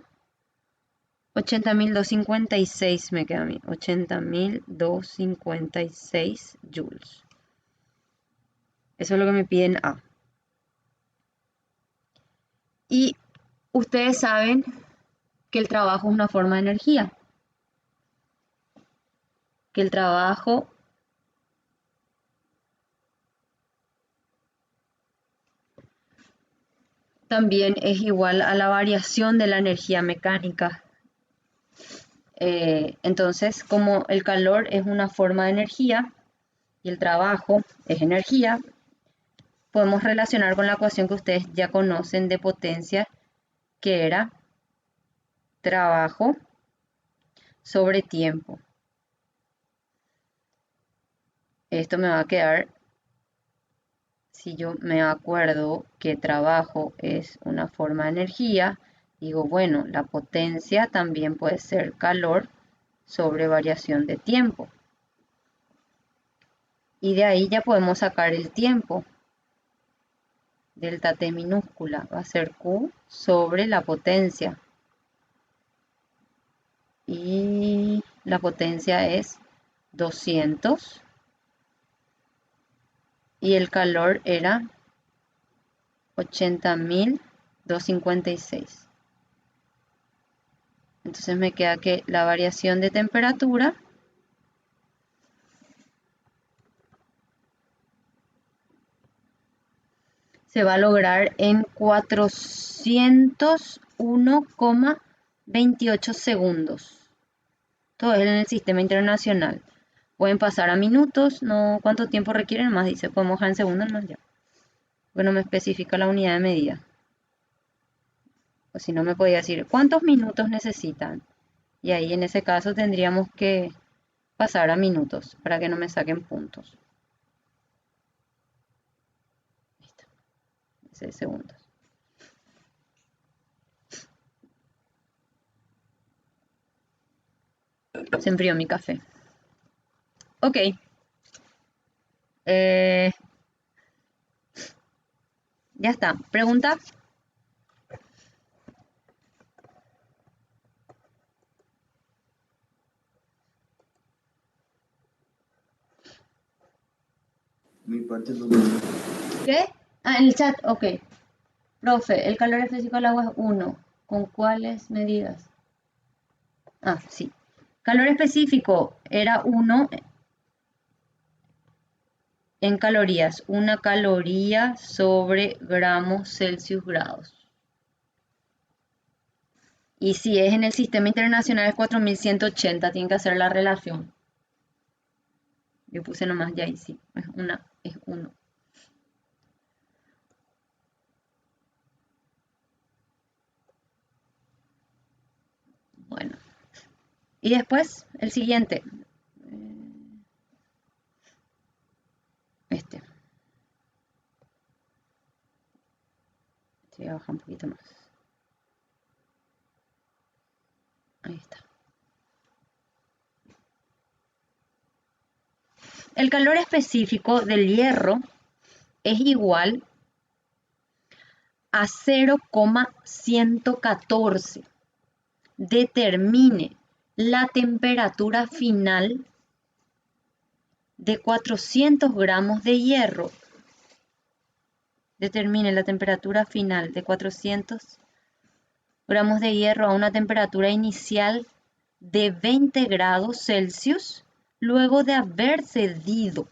80.256 me queda a mí, 80.256 joules. Eso es lo que me piden A. Y ustedes saben que el trabajo es una forma de energía. Que el trabajo también es igual a la variación de la energía mecánica. Entonces, como el calor es una forma de energía y el trabajo es energía, podemos relacionar con la ecuación que ustedes ya conocen de potencia, que era trabajo sobre tiempo. Esto me va a quedar, si yo me acuerdo que trabajo es una forma de energía, digo, bueno, la potencia también puede ser calor sobre variación de tiempo. Y de ahí ya podemos sacar el tiempo. Delta T minúscula va a ser Q sobre la potencia. Y la potencia es 200. Y el calor era 80.256. Entonces me queda que la variación de temperatura se va a lograr en 401,28 segundos. Todo es en el sistema internacional. Pueden pasar a minutos, no cuánto tiempo requieren más, dice, podemos dejar en segundos, no ya. Bueno, me especifica la unidad de medida. O si no me podía decir, ¿cuántos minutos necesitan? Y ahí en ese caso tendríamos que pasar a minutos para que no me saquen puntos. Listo. 6 segundos. Se enfrió mi café. Ok. Ya está. ¿Pregunta? Mi parte no. ¿Qué? Ah, en el chat. Ok. Profe, el calor específico del agua es 1. ¿Con cuáles medidas? Ah, sí. Calor específico era 1 en calorías. 1 caloría sobre gramos Celsius grados. Y si es en el sistema internacional es 4180, tienen que hacer la relación. Yo puse nomás ya y sí, es 1. Bueno. Y después, el siguiente. Este. Voy a bajar un poquito más. Ahí está. El calor específico del hierro es igual a 0,114. Determine la temperatura final de 400 gramos de hierro. Determine la temperatura final de 400 gramos de hierro a una temperatura inicial de 20 grados Celsius luego de haber cedido.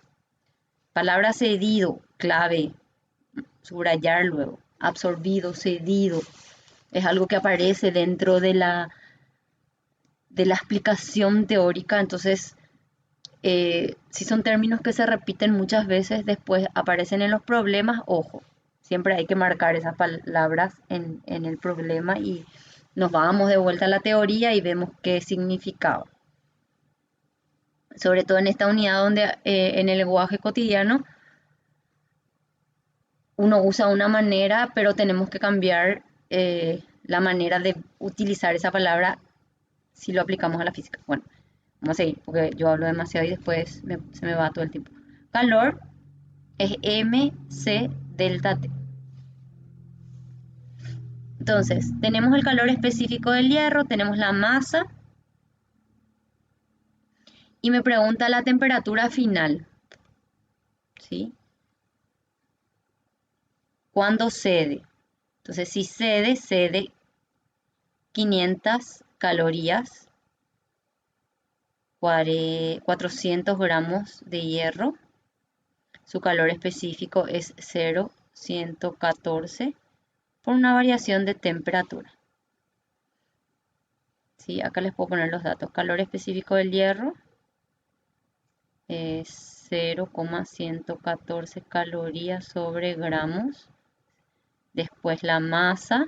Palabra cedido, clave, subrayar luego. Absorbido, cedido. Es algo que aparece dentro de la explicación teórica, entonces si son términos que se repiten muchas veces, después aparecen en los problemas, ojo, siempre hay que marcar esas palabras en el problema y nos vamos de vuelta a la teoría y vemos qué significaba. sobre todo en esta unidad donde en el lenguaje cotidiano uno usa una manera, pero tenemos que cambiar la manera de utilizar esa palabra si lo aplicamos a la física. Bueno, vamos a seguir porque yo hablo demasiado y después se me va todo el tiempo. Calor es mc delta T. Entonces, tenemos el calor específico del hierro, tenemos la masa y me pregunta la temperatura final, ¿sí? ¿Cuándo cede? Entonces, si cede 500 calorías, 400 gramos de hierro, su calor específico es 0,114 por una variación de temperatura. ¿Sí? Acá les puedo poner los datos. Calor específico del hierro es 0,114 calorías sobre gramos. Después la masa,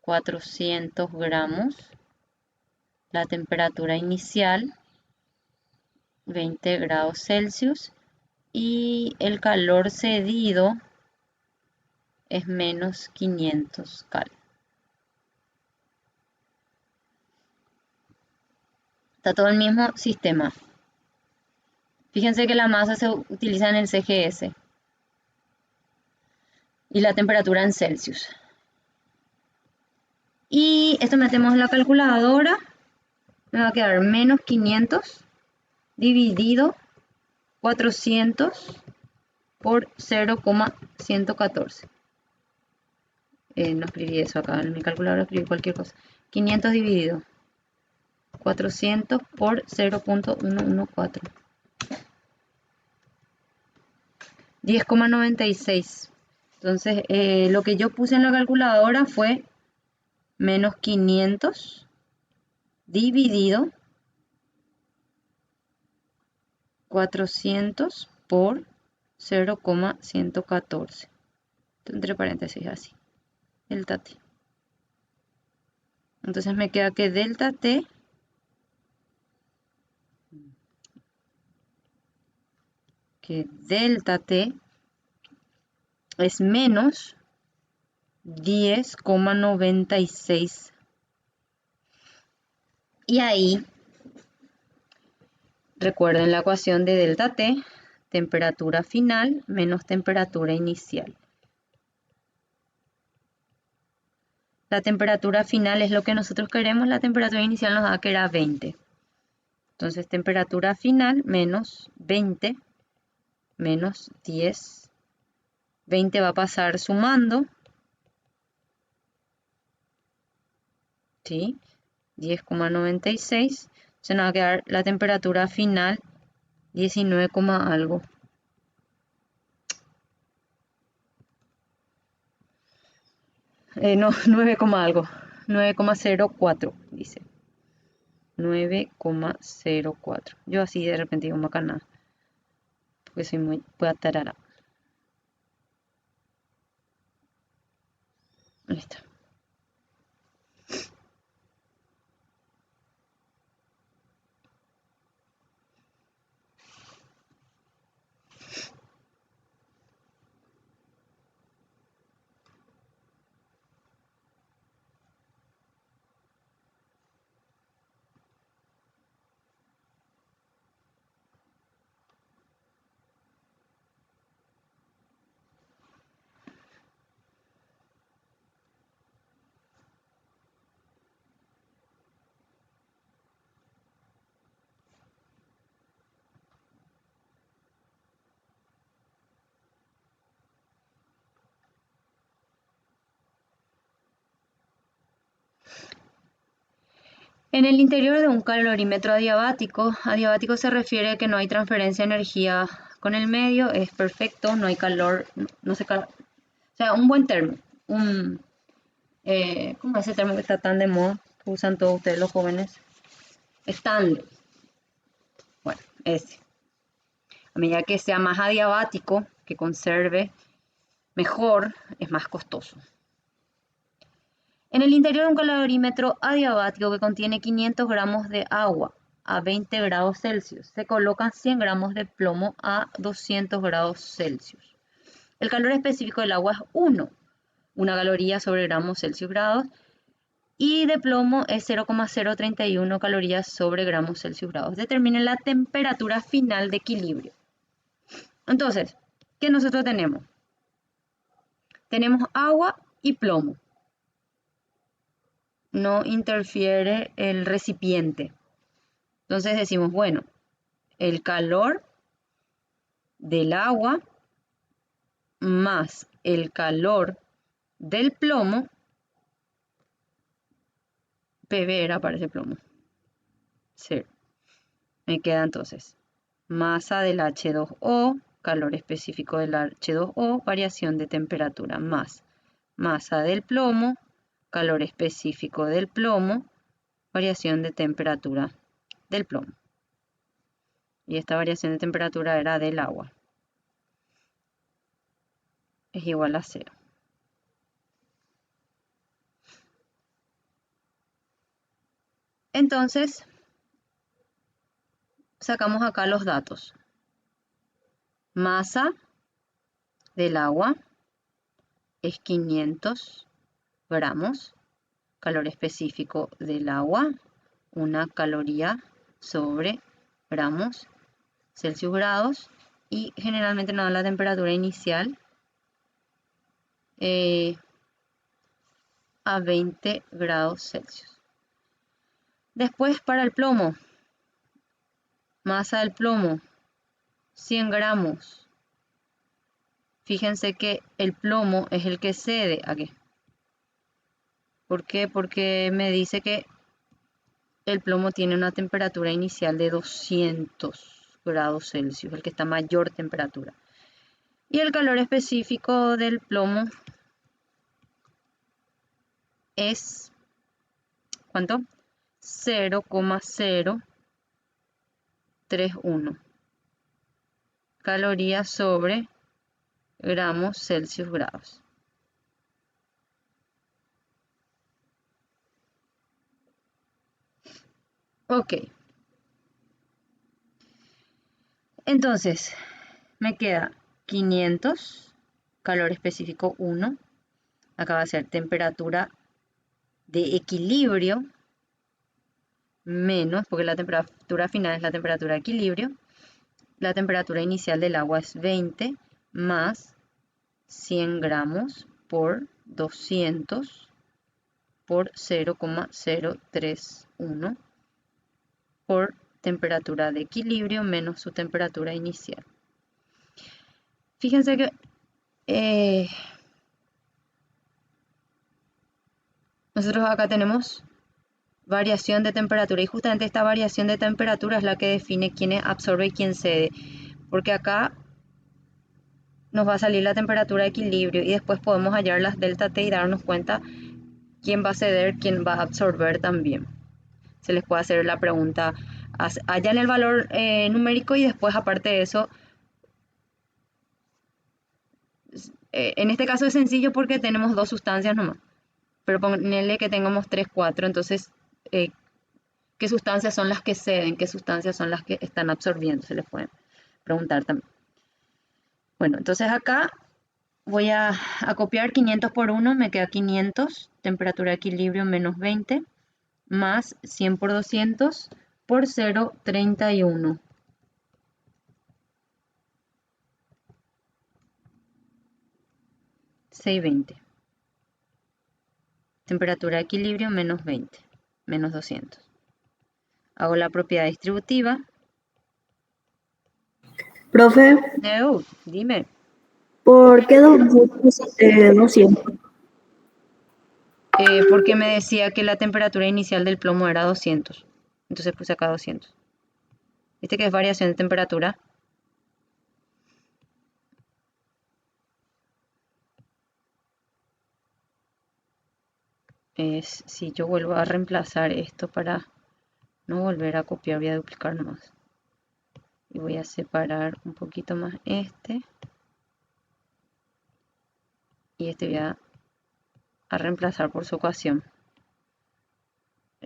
400 gramos. La temperatura inicial, 20 grados Celsius. Y el calor cedido es menos 500 cal. Está todo el mismo sistema. Fíjense que la masa se utiliza en el CGS y la temperatura en Celsius. Y esto metemos en la calculadora, me va a quedar menos 500 dividido 400 por 0,114. No escribí eso acá, en mi calculadora escribí cualquier cosa. 500 dividido 400 por 0,114. 10,96. Entonces, lo que yo puse en la calculadora fue menos 500 dividido 400 por 0,114. Entre paréntesis así. Delta T. Entonces me queda que delta T es menos 10,96. Y ahí, recuerden la ecuación de delta T, temperatura final menos temperatura inicial. La temperatura final es lo que nosotros queremos, la temperatura inicial nos da que era 20. Entonces, temperatura final menos 20 menos 10. 20 va a pasar sumando. ¿Sí? 10,96. Se nos va a quedar la temperatura final 19, algo. No, 9, algo. 9,04 dice. 9,04. Yo así de repente digo macana. Porque soy muy tarara. Listo. En el interior de un calorímetro adiabático se refiere a que no hay transferencia de energía con el medio, es perfecto, no hay calor, no se o sea, un buen termo, ¿cómo es ese termo que está tan de moda, que usan todos ustedes los jóvenes? Stanley. Bueno, ese. A medida que sea más adiabático, que conserve mejor, es más costoso. En el interior de un calorímetro adiabático que contiene 500 gramos de agua a 20 grados Celsius. Se colocan 100 gramos de plomo a 200 grados Celsius. El calor específico del agua es 1, una caloría sobre gramos Celsius grados, y de plomo es 0,031 calorías sobre gramos Celsius grados. Determinen la temperatura final de equilibrio. Entonces, ¿qué nosotros tenemos? Tenemos agua y plomo. No interfiere el recipiente. Entonces decimos, bueno, el calor del agua más el calor del plomo, PV era para ese plomo, 0. Me queda entonces masa del H2O, calor específico del H2O, variación de temperatura, más masa del plomo, calor específico del plomo, variación de temperatura del plomo. Y esta variación de temperatura era del agua. Es igual a 0. Entonces, sacamos acá los datos. Masa del agua es 500 gramos. Calor específico del agua, 1 caloría sobre gramos Celsius grados. Y generalmente nos da la temperatura inicial a 20 grados Celsius. Después, para el plomo, masa del plomo, 100 gramos. Fíjense que el plomo es el que cede aquí. ¿Por qué? Porque me dice que el plomo tiene una temperatura inicial de 200 grados Celsius, el que está a mayor temperatura. Y el calor específico del plomo es, ¿cuánto? 0,031 calorías sobre gramos Celsius grados. Ok. Entonces, me queda 500, calor específico 1. Acá va a ser temperatura de equilibrio menos, porque la temperatura final es la temperatura de equilibrio. La temperatura inicial del agua es 20 más 100 gramos por 200 por 0,031 por temperatura de equilibrio menos su temperatura inicial. Fíjense que nosotros acá tenemos variación de temperatura y justamente esta variación de temperatura es la que define quién absorbe y quién cede, porque acá nos va a salir la temperatura de equilibrio y después podemos hallar las delta T y darnos cuenta quién va a ceder, quién va a absorber también. Se les puede hacer la pregunta, hallan el valor numérico y después aparte de eso, en este caso es sencillo porque tenemos 2 sustancias nomás, pero ponerle que tengamos 3, 4, entonces ¿qué sustancias son las que ceden? ¿Qué sustancias son las que están absorbiendo? Se les puede preguntar también. Bueno, entonces acá voy a copiar 500 por 1, me queda 500, temperatura de equilibrio menos 20, más 100 por 200 por 0,31. $620. Temperatura de equilibrio menos 20, menos 200. Hago la propiedad distributiva. Profe, Dime. ¿por qué 200? Porque me decía que la temperatura inicial del plomo era 200. Entonces puse acá 200. ¿Viste que es variación de temperatura? Si yo vuelvo a reemplazar esto para no volver a copiar, voy a duplicar nomás. Y voy a separar un poquito más este. Y este voy a reemplazar por su ecuación.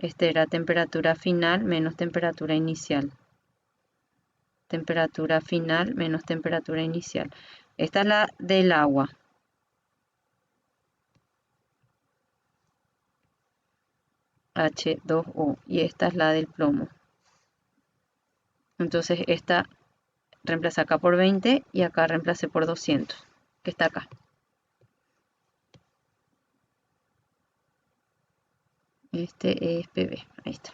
Este era temperatura final menos temperatura inicial. Temperatura final menos temperatura inicial. Esta es la del agua. H2O. Y esta es la del plomo. Entonces esta reemplaza acá por 20 y acá reemplacé por 200, que está acá. Este es PB. Ahí está.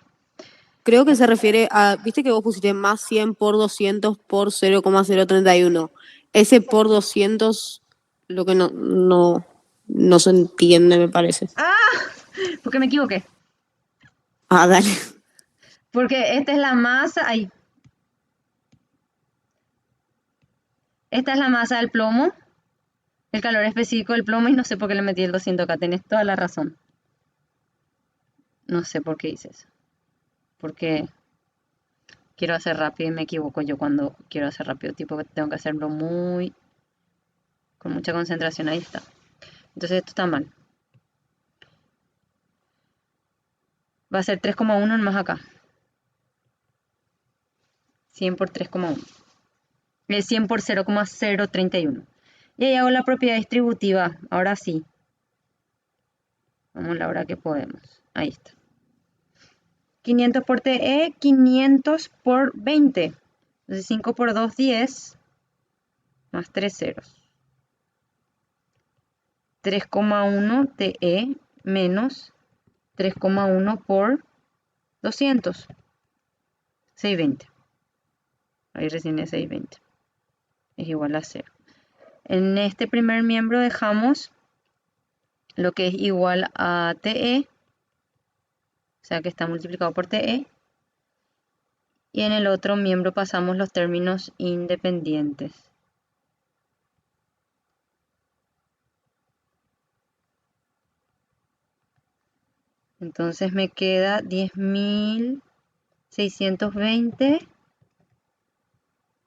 Creo que se refiere a, viste que vos pusiste más 100 por 200 por 0,031. Ese por 200, lo que no se entiende, me parece. Porque me equivoqué. Ah, dale. Porque esta es la masa. Ahí. Esta es la masa del plomo. El calor específico del plomo. Y no sé por qué le metí el 200 acá. Tenés toda la razón. No sé por qué hice eso. Porque quiero hacer rápido y me equivoco yo cuando quiero hacer rápido. Tipo que tengo que hacerlo con mucha concentración. Ahí está. Entonces esto está mal. Va a ser 3,1 más acá. 100 por 3,1. Es 100 por 0,031. Y ahí hago la propiedad distributiva. Ahora sí. Vamos a la hora que podemos. Ahí está. 500 por TE, 500 por 20. Entonces 5 por 2, 10. Más 3 ceros. 3,1 TE menos 3,1 por 200. 620. Ahí recién es 620. Es igual a 0. En este primer miembro dejamos lo que es igual a TE. O sea que está multiplicado por TE. Y en el otro miembro pasamos los términos independientes. Entonces me queda 10.620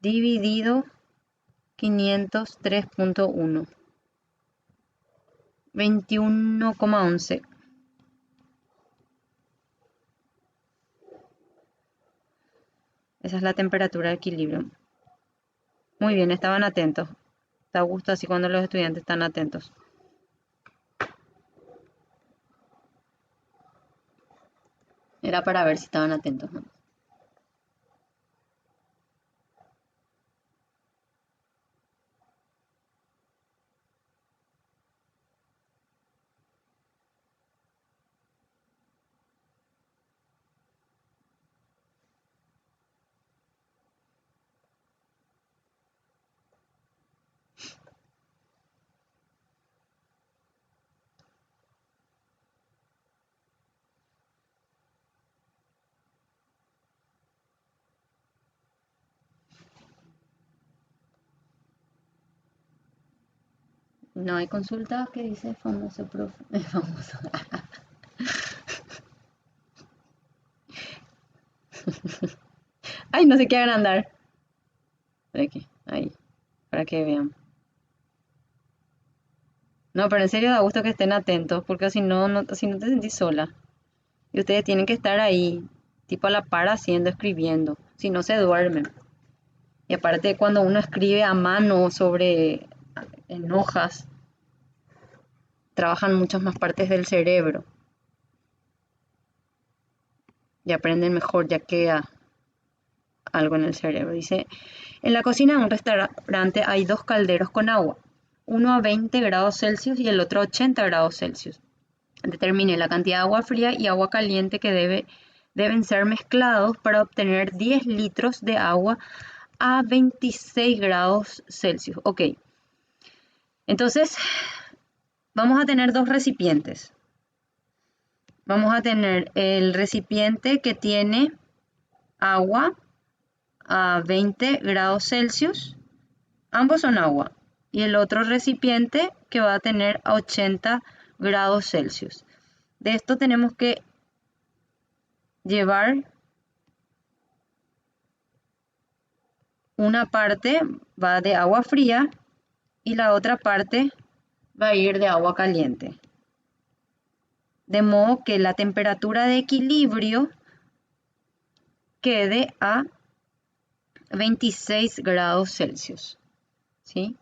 dividido 503.1. 21,11. Esa es la temperatura de equilibrio. Muy bien, estaban atentos. Da gusto así cuando los estudiantes están atentos. Era para ver si estaban atentos, ¿no? No hay consulta que dice famoso profe. Famoso. Ay, no sé qué agrandar. Aquí, ahí, para que vean. No, pero en serio da gusto que estén atentos, porque si no, si no te sentís sola. Y ustedes tienen que estar ahí, tipo a la par haciendo, escribiendo. Si no se duermen. Y aparte cuando uno escribe a mano en hojas, trabajan muchas más partes del cerebro. Y aprenden mejor, ya queda algo en el cerebro. Dice, en la cocina de un restaurante hay dos calderos con agua. Uno a 20 grados Celsius y el otro a 80 grados Celsius. Determine la cantidad de agua fría y agua caliente que deben ser mezclados para obtener 10 litros de agua a 26 grados Celsius. Ok. Entonces, vamos a tener dos recipientes. Vamos a tener el recipiente que tiene agua a 20 grados Celsius. Ambos son agua. Y el otro recipiente que va a tener a 80 grados Celsius. De esto tenemos que llevar una parte va de agua fría y la otra parte va a ir de agua caliente. de modo que la temperatura de equilibrio quede a 26 grados Celsius, ¿sí?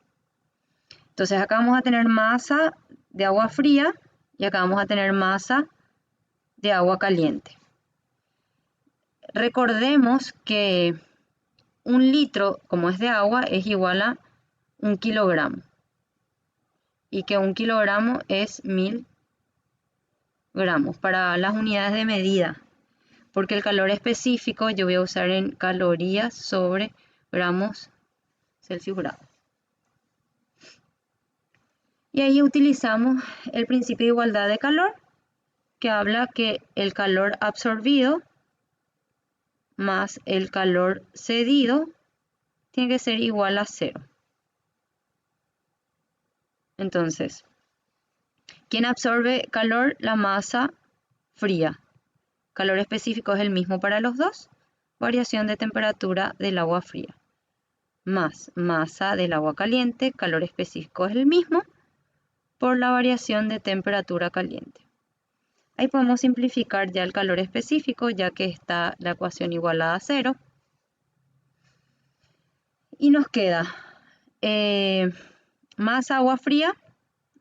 Entonces acá vamos a tener masa de agua fría y acá vamos a tener masa de agua caliente. Recordemos que 1 litro, como es de agua, es igual a 1 kilogramo. Y que 1 kilogramo es 1000 gramos para las unidades de medida. Porque el calor específico yo voy a usar en calorías sobre gramos Celsius grado. Y ahí utilizamos el principio de igualdad de calor, que habla que el calor absorbido más el calor cedido tiene que ser igual a 0. Entonces, ¿quién absorbe calor? La masa fría. Calor específico es el mismo para los dos. Variación de temperatura del agua fría. Más masa del agua caliente, calor específico es el mismo por la variación de temperatura caliente. Ahí podemos simplificar ya el calor específico, ya que está la ecuación igualada a 0. Y nos queda más agua fría,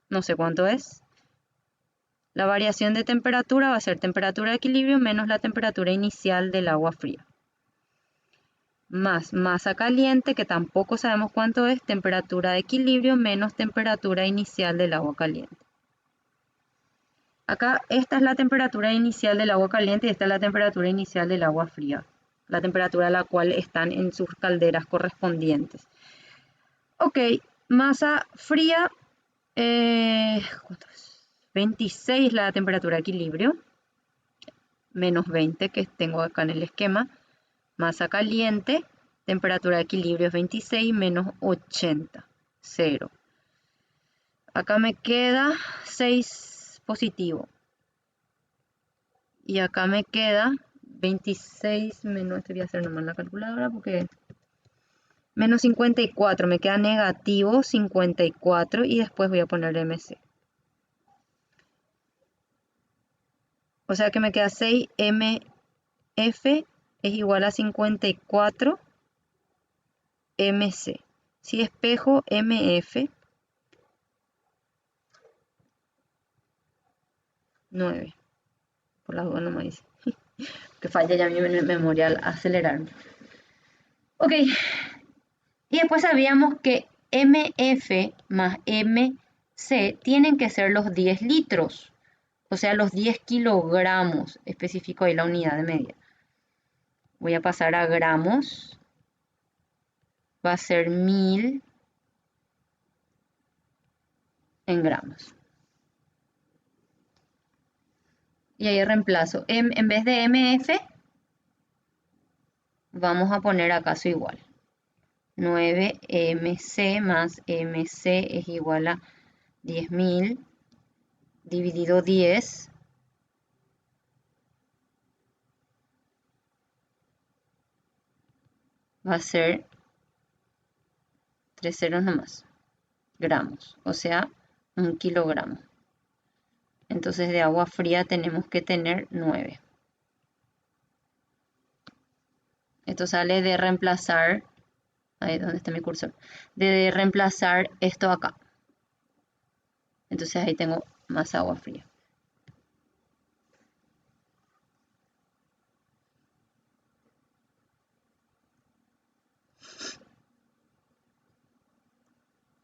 no sé cuánto es. La variación de temperatura va a ser temperatura de equilibrio menos la temperatura inicial del agua fría. Más masa caliente, que tampoco sabemos cuánto es, temperatura de equilibrio menos temperatura inicial del agua caliente. Acá esta es la temperatura inicial del agua caliente y esta es la temperatura inicial del agua fría. La temperatura a la cual están en sus calderas correspondientes. Ok, masa fría, ¿cuánto es? 26 la temperatura de equilibrio, menos 20 que tengo acá en el esquema. Masa caliente, temperatura de equilibrio es 26 menos 80, 0. Acá me queda 6 positivo. Y acá me queda 26 menos, voy a hacer nomás la calculadora porque menos 54, me queda negativo 54 y después voy a poner MC. O sea que me queda 6 MF es igual a 54 MC. Si espejo MF, 9. Por la duda no me dice. Que falla ya mi memoria al acelerarme. Ok. Y después sabíamos que MF más MC tienen que ser los 10 litros. O sea, los 10 kilogramos. Especifico ahí la unidad de medida. Voy a pasar a gramos. Va a ser 1000 en gramos. Y ahí reemplazo. En vez de MF, vamos a poner acaso igual. 9 MC más MC es igual a 10.000 dividido 10. Va a ser 3 ceros nomás. Gramos, o sea, 1 kilogramo. Entonces de agua fría tenemos que tener 9. Esto sale de reemplazar, ahí donde está mi cursor, de reemplazar esto acá. Entonces ahí tengo más agua fría.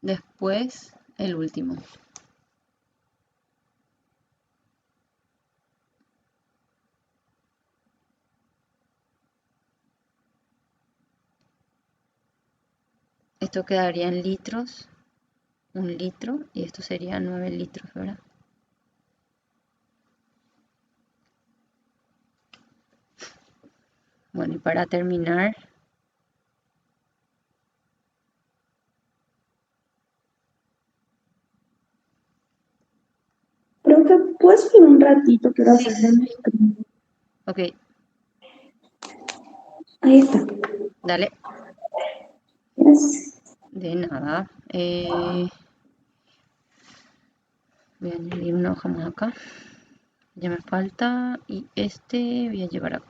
Después el último. Esto quedaría en litros, 1 litro, y esto sería 9 litros, ¿verdad? Bueno, y para terminar, Profe, ¿puedes subir un ratito? Quiero sí, hacerle un screen. ok, Ahí está. dale, Yes. de nada. Voy a añadir una hoja más acá. Ya me falta y este voy a llevar acá.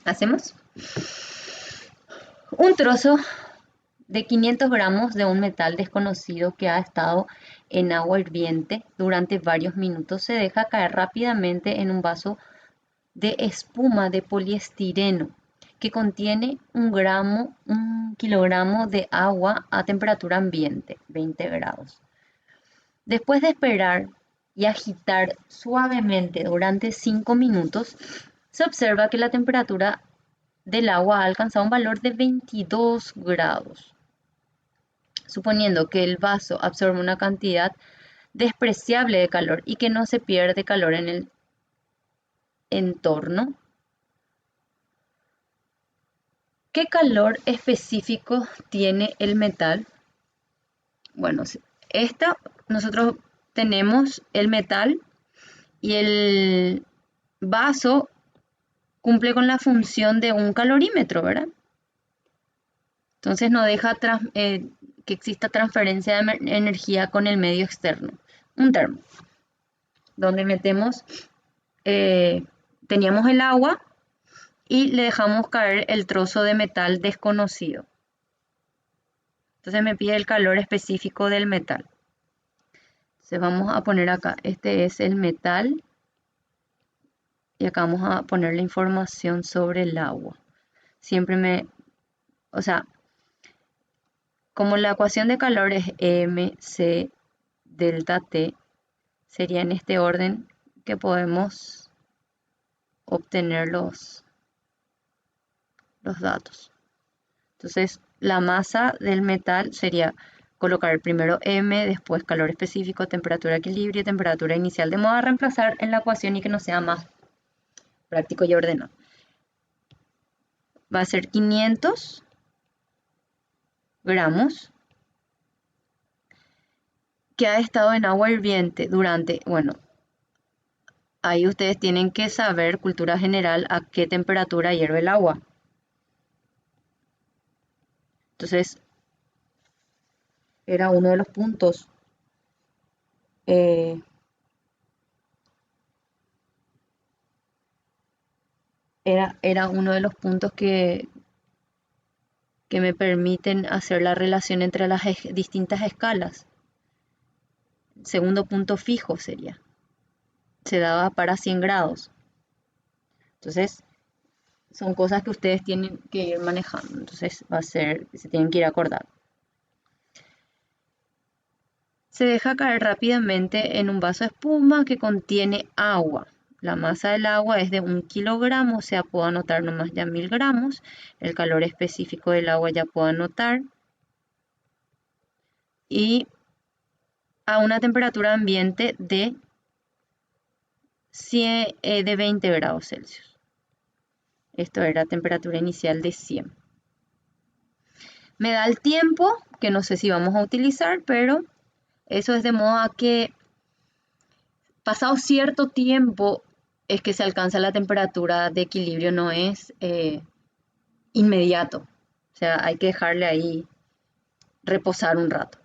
Hacemos un trozo de 500 gramos de un metal desconocido que ha estado en agua hirviente durante varios minutos. Se deja caer rápidamente en un vaso de espuma de poliestireno que contiene un kilogramo de agua a temperatura ambiente, 20 grados. Después de esperar y agitar suavemente durante 5 minutos, se observa que la temperatura del agua ha alcanzado un valor de 22 grados. Suponiendo que el vaso absorbe una cantidad despreciable de calor y que no se pierde calor en el entorno, ¿qué calor específico tiene el metal? Bueno, nosotros tenemos el metal y el vaso cumple con la función de un calorímetro, ¿verdad? Entonces no deja que exista transferencia de energía con el medio externo. Un termo, donde teníamos el agua y le dejamos caer el trozo de metal desconocido. Entonces me pide el calor específico del metal. Entonces vamos a poner acá, este es el metal. Y acá vamos a poner la información sobre el agua. Como la ecuación de calor es mc delta T, sería en este orden que podemos obtener los datos. Entonces, la masa del metal sería colocar primero M, después calor específico, temperatura de equilibrio y temperatura inicial, de modo a reemplazar en la ecuación y que no sea más práctico y ordenado. Va a ser 500 gramos que ha estado en agua hirviente durante, bueno, ahí ustedes tienen que saber, cultura general, a qué temperatura hierve el agua. Entonces, era uno de los puntos. Era uno de los puntos que me permiten hacer la relación entre las distintas escalas. Segundo punto fijo sería. Se daba para 100 grados. Entonces, son cosas que ustedes tienen que ir manejando. Entonces, se tienen que ir acordando. Se deja caer rápidamente en un vaso de espuma que contiene agua. La masa del agua es de 1 kilogramo, o sea, puedo anotar nomás ya 1000 gramos. El calor específico del agua ya puedo anotar. Y a una temperatura ambiente de 20 grados Celsius. Esto era temperatura inicial de 100. Me da el tiempo, que no sé si vamos a utilizar, pero eso es de modo a que pasado cierto tiempo es que se alcanza la temperatura de equilibrio, no es inmediato. O sea, hay que dejarle ahí reposar un rato.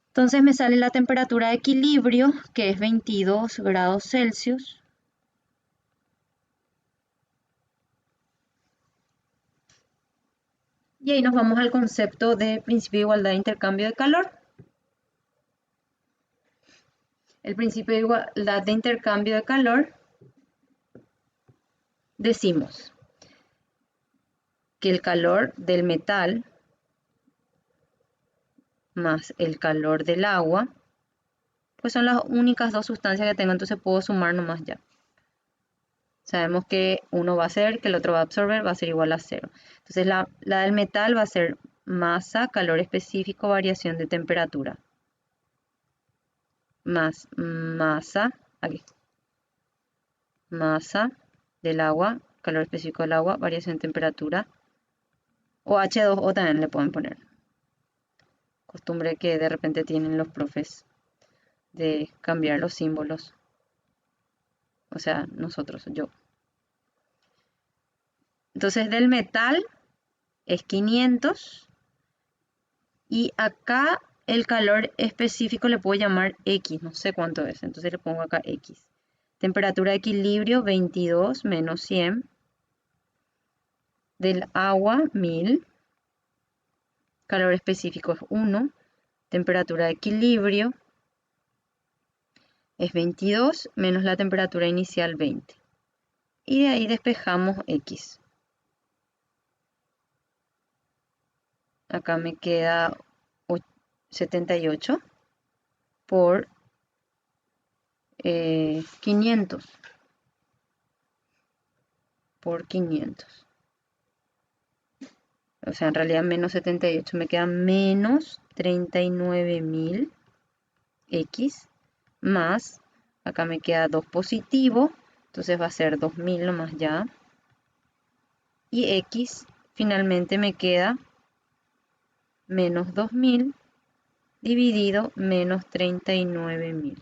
Entonces me sale la temperatura de equilibrio, que es 22 grados Celsius. Y ahí nos vamos al concepto de principio de igualdad de intercambio de calor. El principio de igualdad de intercambio de calor, decimos que el calor del metal más el calor del agua, pues son las únicas dos sustancias que tengo, entonces puedo sumar nomás ya. Sabemos que uno va a ser, que el otro va a absorber, va a ser igual a 0. Entonces la del metal va a ser masa, calor específico, variación de temperatura. Más masa, aquí. Masa del agua, calor específico del agua, variación de temperatura. O H2O también le pueden poner. Costumbre que de repente tienen los profes de cambiar los símbolos. O sea, nosotros, yo. Entonces del metal es 500 y acá el calor específico le puedo llamar X, no sé cuánto es, entonces le pongo acá X. Temperatura de equilibrio 22 menos 100. Del agua 1000. Calor específico es 1. Temperatura de equilibrio es 22 menos la temperatura inicial 20. Y de ahí despejamos X. Acá me queda 78 por 500. Por 500. O sea, en realidad menos 78 me queda menos 39.000 X más, acá me queda 2 positivo, entonces va a ser 2000 nomás ya. Y X finalmente me queda menos 2000 dividido menos 39.000.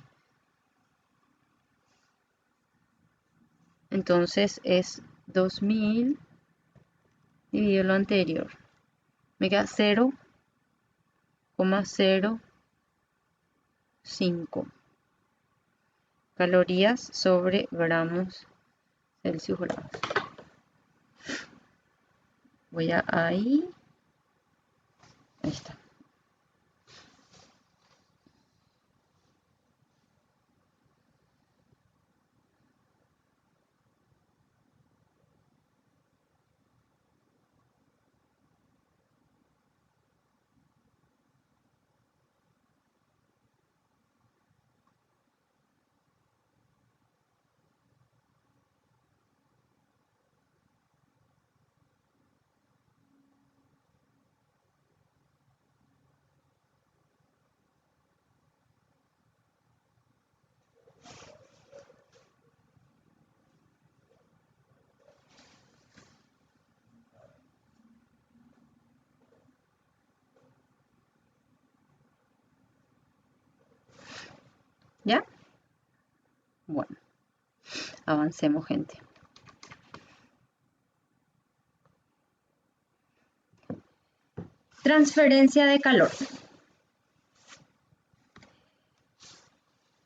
Entonces es 2000 dividido lo anterior. Me queda 0,05 calorías sobre gramos Celsius grados. Voy a ahí. Ahí está. ¿Ya? Bueno, avancemos, gente. Transferencia de calor.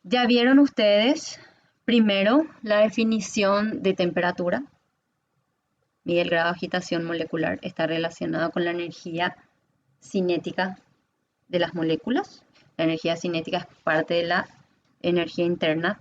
¿Ya vieron ustedes primero la definición de temperatura? Mide el grado de agitación molecular, está relacionado con la energía cinética de las moléculas. La energía cinética es parte de la energía interna.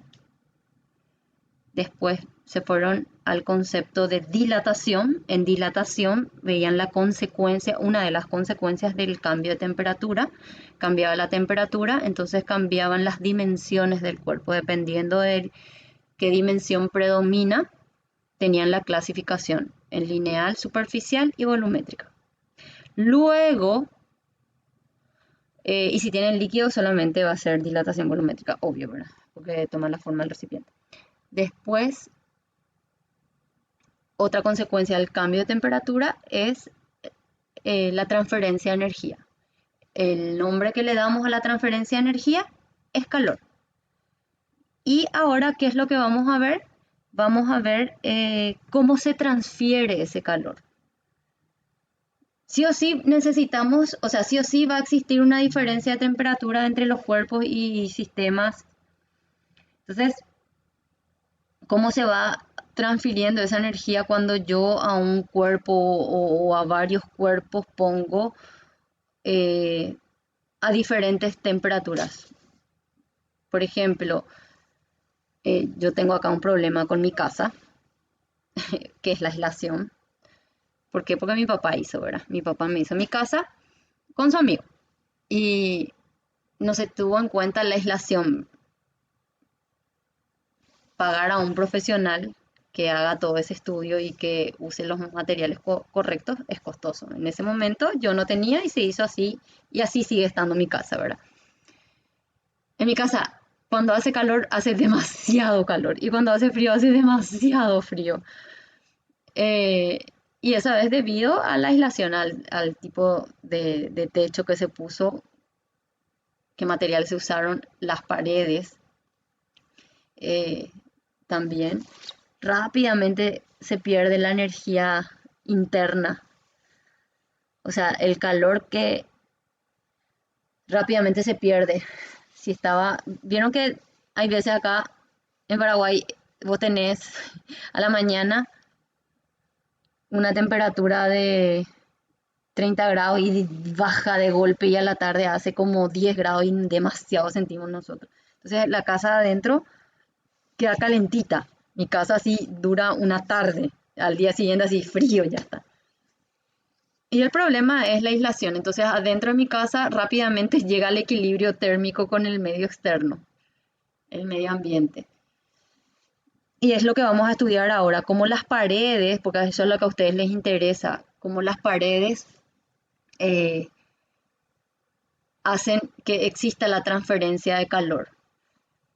Después se fueron al concepto de dilatación. En dilatación veían la consecuencia, una de las consecuencias del cambio de temperatura. Cambiaba la temperatura, entonces cambiaban las dimensiones del cuerpo. Dependiendo de qué dimensión predomina, tenían la clasificación en lineal, superficial y volumétrica. Luego, y si tienen líquido solamente va a ser dilatación volumétrica, obvio, ¿verdad? Porque toma la forma del recipiente. Después, otra consecuencia del cambio de temperatura es la transferencia de energía. El nombre que le damos a la transferencia de energía es calor. Y ahora, ¿qué es lo que vamos a ver? Vamos a ver cómo se transfiere ese calor. Sí o sí necesitamos, o sea, sí o sí va a existir una diferencia de temperatura entre los cuerpos y sistemas. Entonces, ¿cómo se va transfiriendo esa energía cuando yo a un cuerpo o a varios cuerpos pongo a diferentes temperaturas? Por ejemplo, yo tengo acá un problema con mi casa, que es la aislación. ¿Por qué? Porque mi papá hizo, ¿verdad? Mi papá me hizo mi casa con su amigo. y no se tuvo en cuenta la aislación. Pagar a un profesional que haga todo ese estudio y que use los materiales correctos es costoso. En ese momento yo no tenía y se hizo así, y así sigue estando mi casa, ¿verdad? En mi casa, cuando hace calor, hace demasiado calor, y cuando hace frío, hace demasiado frío. Eh, y eso es debido a la aislación, al tipo de techo que se puso, qué material se usaron, las paredes eh, también. Rápidamente se pierde la energía interna, o sea, el calor que rápidamente se pierde. Si estaba, vieron que hay veces acá en Paraguay vos tenés a la mañana una temperatura de 30 grados y baja de golpe, y a la tarde hace como 10 grados y demasiado sentimos nosotros. Entonces la casa adentro queda calentita. Mi casa así dura una tarde, al día siguiente así frío ya está. Y el problema es la aislación. Entonces adentro de mi casa rápidamente llega el equilibrio térmico con el medio externo, el medio ambiente. Y es lo que vamos a estudiar ahora, cómo las paredes, porque eso es lo que a ustedes les interesa, cómo las paredes eh, hacen que exista la transferencia de calor.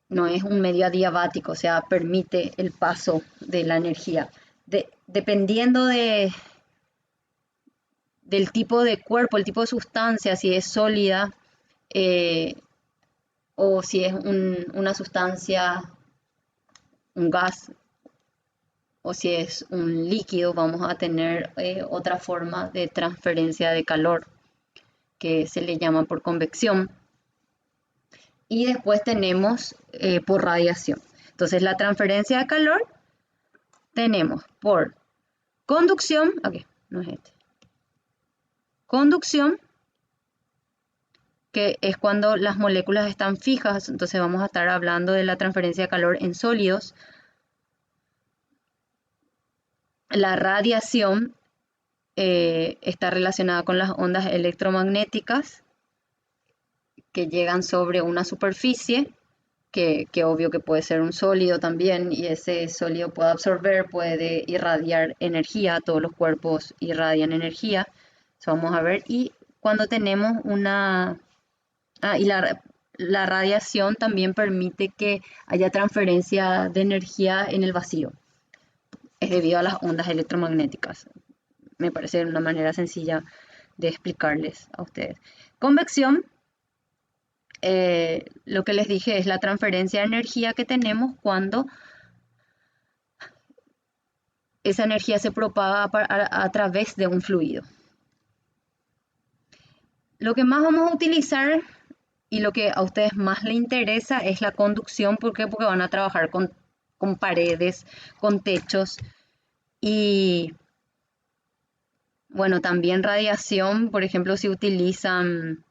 No es un medio adiabático, o sea, permite el paso de la energía. Dependiendo del tipo de cuerpo, el tipo de sustancia, si es sólida eh, o si es una sustancia, un gas, o si es un líquido, vamos a tener otra forma de transferencia de calor que se le llama por convección. Y después tenemos por radiación. Entonces la transferencia de calor tenemos por conducción, ok, no es este. Conducción, que es cuando las moléculas están fijas, entonces vamos a estar hablando de la transferencia de calor en sólidos. La radiación está relacionada con las ondas electromagnéticas que llegan sobre una superficie, que obvio que puede ser un sólido también, y ese sólido puede absorber, puede irradiar energía, todos los cuerpos irradian energía, eso vamos a ver. Y cuando tenemos y la radiación también permite que haya transferencia de energía en el vacío, es debido a las ondas electromagnéticas. Me parece una manera sencilla de explicarles a ustedes. Convección, lo que les dije es la transferencia de energía que tenemos cuando esa energía se propaga a través de un fluido. Lo que más vamos a utilizar y lo que a ustedes más les interesa es la conducción. ¿Por qué? Porque van a trabajar con paredes, con techos y, bueno, también radiación. Por ejemplo, si utilizan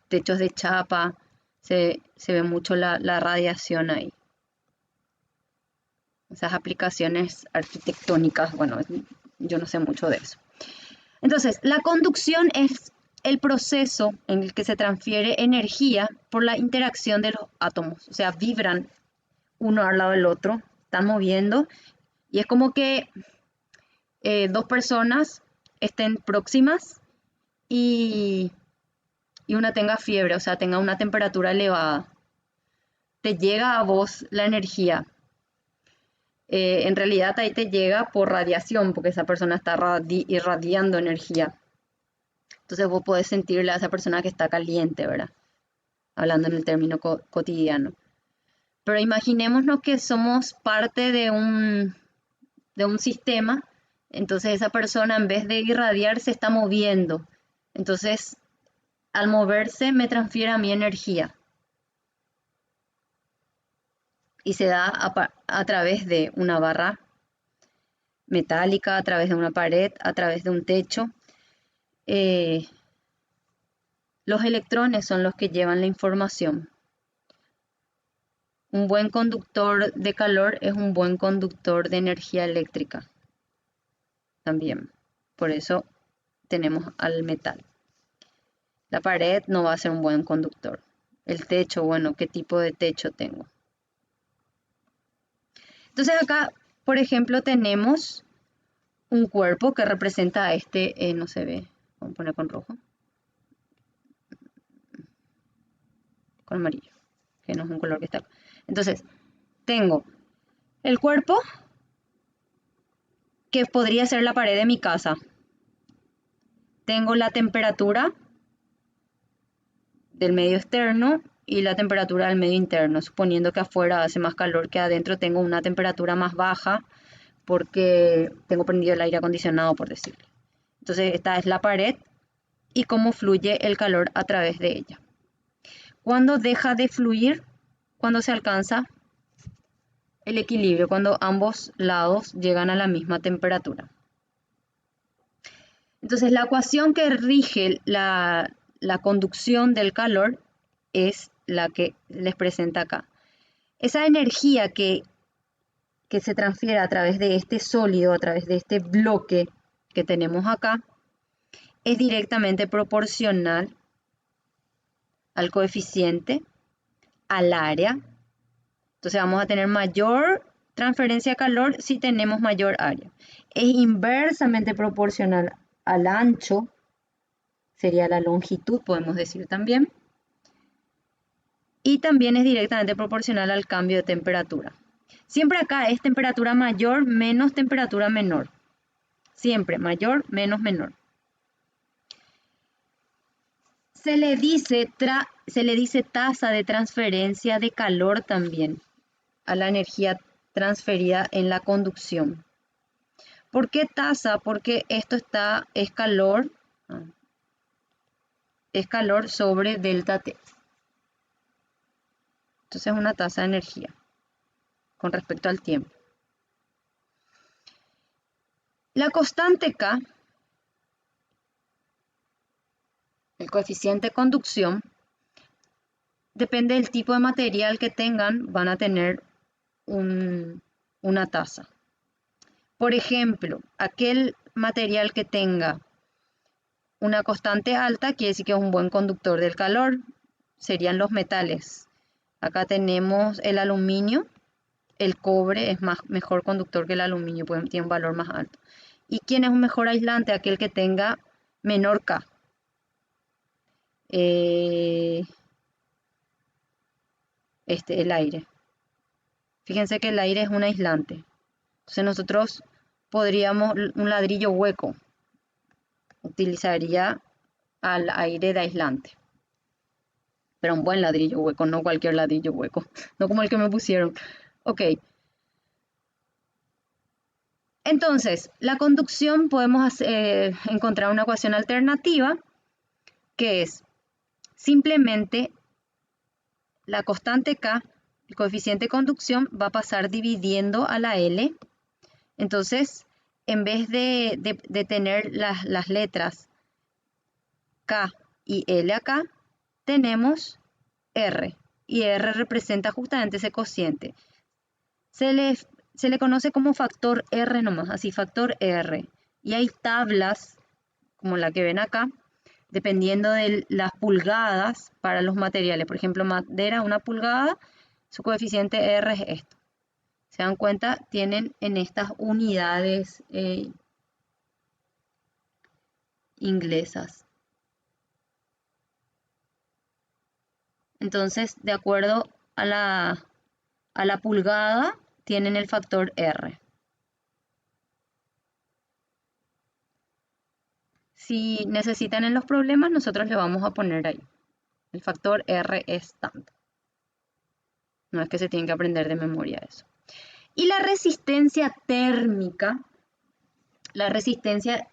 techos de chapa, se ve mucho la radiación ahí. Esas aplicaciones arquitectónicas, bueno, yo no sé mucho de eso. Entonces, la conducción es el proceso en el que se transfiere energía por la interacción de los átomos. O sea, vibran uno al lado del otro, están moviendo, y es como que dos personas estén próximas y una tenga fiebre, o sea, tenga una temperatura elevada. Te llega a vos la energía. En realidad ahí te llega por radiación, porque esa persona está irradiando energía. Entonces vos podés sentirle a esa persona que está caliente, ¿verdad? Hablando en el término cotidiano. Pero imaginémonos que somos parte de un sistema, entonces esa persona en vez de irradiar se está moviendo. Entonces, al moverse me transfiere a mi energía. Y se da a través de una barra metálica, a través de una pared, a través de un techo. Los electrones son los que llevan la información. Un buen conductor de calor es un buen conductor de energía eléctrica también. Por eso tenemos al metal. La pared no va a ser un buen conductor. El techo, bueno, ¿qué tipo de techo tengo? Entonces acá, por ejemplo, tenemos un cuerpo que representa este, no se ve, vamos a poner con rojo, con amarillo, que no es un color que está acá. Entonces, tengo el cuerpo, que podría ser la pared de mi casa. Tengo la temperatura del medio externo y la temperatura del medio interno, suponiendo que afuera hace más calor que adentro, tengo una temperatura más baja porque tengo prendido el aire acondicionado, por decirlo. Entonces, esta es la pared y cómo fluye el calor a través de ella. ¿Cuándo deja de fluir? Cuando se alcanza el equilibrio, cuando ambos lados llegan a la misma temperatura. Entonces, la ecuación que rige la conducción del calor es la que les presenta acá. Esa energía que se transfiere a través de este sólido, a través de este bloque que tenemos acá, es directamente proporcional al coeficiente, al área. Entonces vamos a tener mayor transferencia de calor si tenemos mayor área. Es inversamente proporcional al ancho, sería la longitud, podemos decir también. Y también es directamente proporcional al cambio de temperatura. Siempre acá es temperatura mayor menos temperatura menor. Siempre mayor menos menor. Se le dice tasa de transferencia de calor también a la energía transferida en la conducción. ¿Por qué tasa? Porque esto es calor sobre delta T. Entonces es una tasa de energía con respecto al tiempo. La constante K, el coeficiente de conducción, depende del tipo de material que tengan, van a tener una tasa. Por ejemplo, aquel material que tenga una constante alta quiere decir que es un buen conductor del calor, serían los metales. Acá tenemos el aluminio, el cobre es mejor conductor que el aluminio, tiene un valor más alto. ¿Y quién es un mejor aislante? Aquel que tenga menor K. El aire. Fíjense que el aire es un aislante. Entonces nosotros podríamos, un ladrillo hueco, utilizaría al aire de aislante. Pero un buen ladrillo hueco, no cualquier ladrillo hueco. No como el que me pusieron. Ok. Entonces, la conducción podemos encontrar una ecuación alternativa que es simplemente la constante K, el coeficiente de conducción, va a pasar dividiendo a la L. Entonces, en vez de tener las letras K y L acá, tenemos R. Y R representa justamente ese cociente. Se le conoce como factor R nomás, así, factor R. Y hay tablas, como la que ven acá, dependiendo de las pulgadas para los materiales. Por ejemplo, madera, 1 pulgada, su coeficiente R es esto. ¿Se dan cuenta? Tienen en estas unidades inglesas. Entonces, de acuerdo a la pulgada, tienen el factor R. Si necesitan en los problemas, nosotros le vamos a poner ahí. El factor R es tanto. No es que se tienen que aprender de memoria eso. Y la resistencia térmica, la resistencia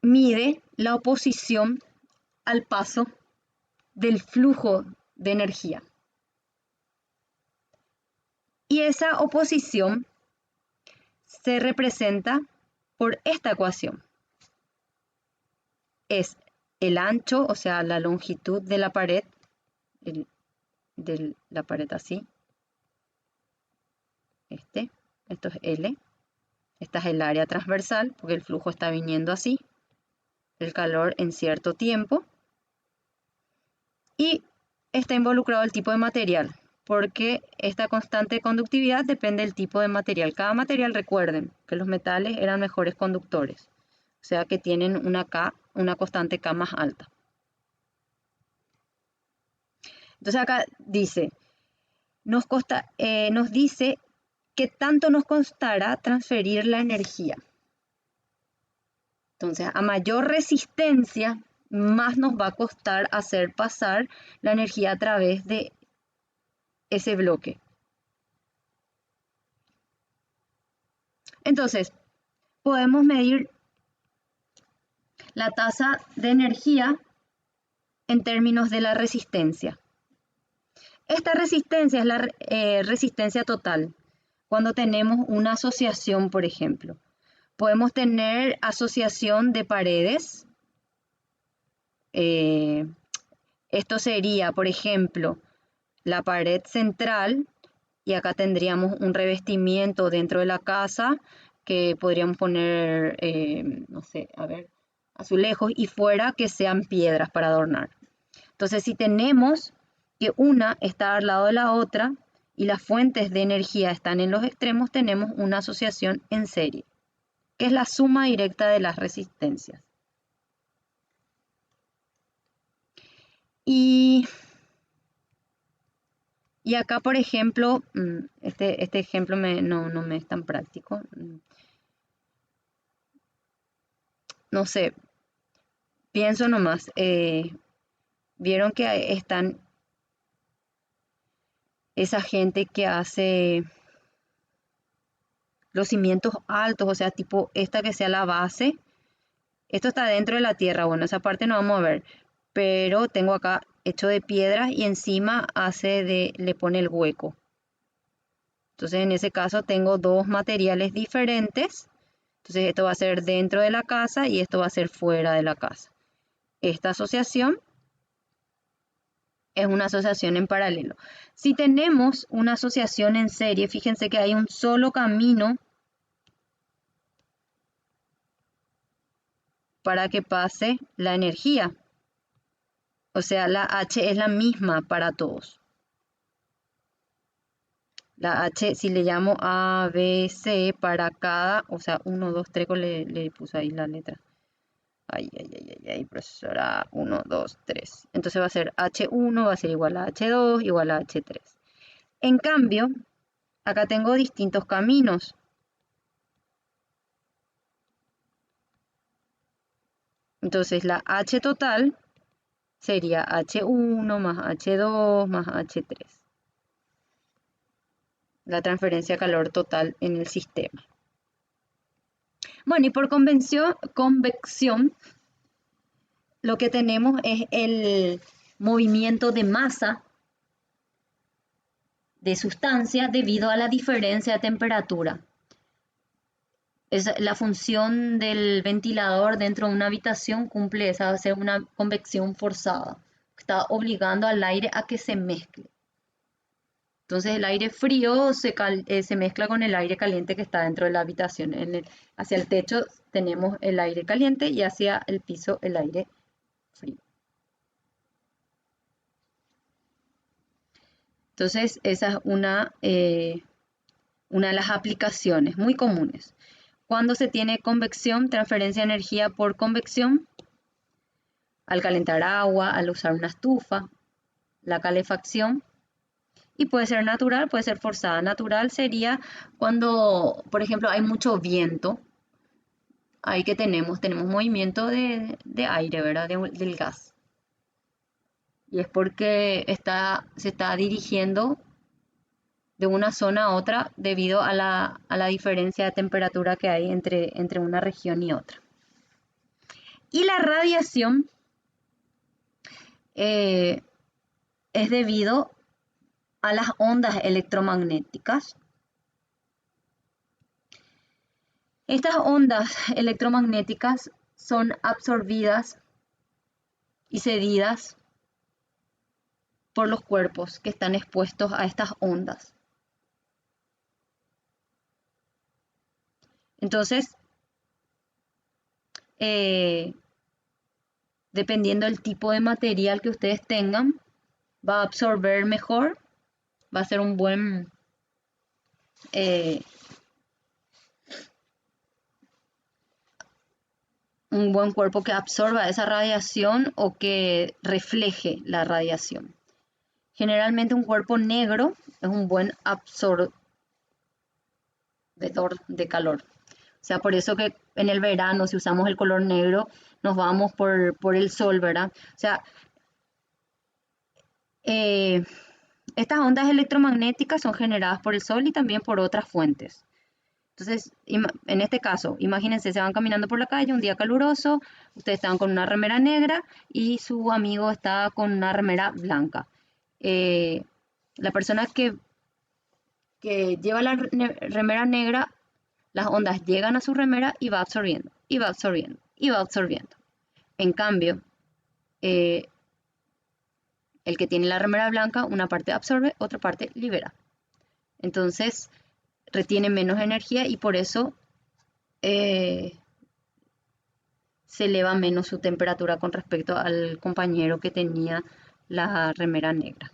mide la oposición al paso del flujo de energía. Y esa oposición se representa por esta ecuación. Es el ancho, o sea, la longitud de la pared, de la pared así. Esto es L. Esta es el área transversal, porque el flujo está viniendo así. el calor en cierto tiempo. Y está involucrado el tipo de material, porque esta constante conductividad depende del tipo de material. Cada material, recuerden que los metales eran mejores conductores, o sea que tienen una constante K más alta. Entonces acá dice, nos dice qué tanto nos costará transferir la energía. Entonces, a mayor resistencia, más nos va a costar hacer pasar la energía a través de ese bloque. Entonces, podemos medir la tasa de energía en términos de la resistencia. Esta resistencia es la resistencia total. Cuando tenemos una asociación, por ejemplo, podemos tener asociación de paredes. Esto sería, por ejemplo, la pared central, y acá tendríamos un revestimiento dentro de la casa que podríamos poner, no sé, a ver, azulejos, y fuera que sean piedras para adornar. Entonces, si tenemos que una está al lado de la otra y las fuentes de energía están en los extremos, tenemos una asociación en serie, que es la suma directa de las resistencias. Y acá, por ejemplo, este ejemplo no me es tan práctico. No sé, pienso nomás. Vieron que están esa gente que hace los cimientos altos, o sea, tipo esta que sea la base. Esto está dentro de la tierra, bueno, esa parte no vamos a ver, pero tengo acá hecho de piedras y encima le pone el hueco. Entonces, en ese caso tengo dos materiales diferentes. Entonces, esto va a ser dentro de la casa y esto va a ser fuera de la casa. Esta asociación es una asociación en paralelo. Si tenemos una asociación en serie, fíjense que hay un solo camino para que pase la energía. O sea, la H es la misma para todos. La H, si le llamo A, B, C para cada, o sea, 1, 2, 3, le puse ahí la letra. Ay, profesora, 1, 2, 3. Entonces va a ser H1, va a ser igual a H2, igual a H3. En cambio, acá tengo distintos caminos. Entonces la H total sería H1 más H2 más H3. La transferencia de calor total en el sistema. Bueno, y por convección, lo que tenemos es el movimiento de masa de sustancia debido a la diferencia de temperatura. Es la función del ventilador dentro de una habitación cumple esa, va a ser una convección forzada. Está obligando al aire a que se mezcle. Entonces el aire frío se mezcla con el aire caliente que está dentro de la habitación. Hacia el techo tenemos el aire caliente y hacia el piso el aire frío. Entonces esa es una de las aplicaciones muy comunes. Cuando se tiene convección, transferencia de energía por convección, al calentar agua, al usar una estufa, la calefacción. Y puede ser natural, puede ser forzada. Natural sería cuando, por ejemplo, hay mucho viento. Ahí que tenemos movimiento de aire, ¿verdad? Del gas. Y es porque se está dirigiendo de una zona a otra debido a la diferencia de temperatura que hay entre una región y otra. Y la radiación es debido a las ondas electromagnéticas. Estas ondas electromagnéticas son absorbidas y cedidas por los cuerpos que están expuestos a estas ondas. Entonces, dependiendo del tipo de material que ustedes tengan, va a absorber mejor, va a ser un buen cuerpo que absorba esa radiación o que refleje la radiación. Generalmente un cuerpo negro es un buen absorbedor de calor. O sea, por eso que en el verano, si usamos el color negro, nos vamos por el sol, ¿verdad? O sea, estas ondas electromagnéticas son generadas por el sol y también por otras fuentes. Entonces, en este caso, imagínense, se van caminando por la calle un día caluroso, ustedes estaban con una remera negra y su amigo está con una remera blanca. La persona que lleva la remera negra, las ondas llegan a su remera y va absorbiendo, y va absorbiendo, y va absorbiendo. En cambio, el que tiene la remera blanca, una parte absorbe, otra parte libera. Entonces, retiene menos energía y por eso se eleva menos su temperatura con respecto al compañero que tenía la remera negra.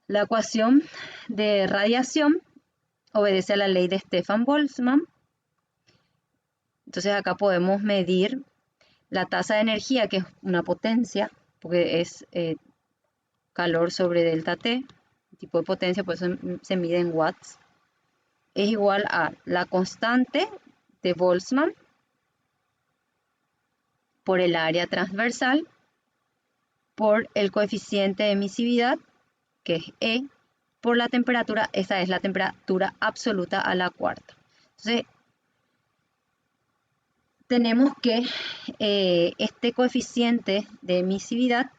La ecuación de radiación obedece a la ley de Stefan Boltzmann. Entonces acá podemos medir la tasa de energía, que es una potencia, porque es calor sobre delta T, tipo de potencia, por eso se mide en watts, es igual a la constante de Boltzmann por el área transversal por el coeficiente de emisividad, que es E, por la temperatura, esa es la temperatura absoluta a la cuarta. Entonces, tenemos que este coeficiente de emisividad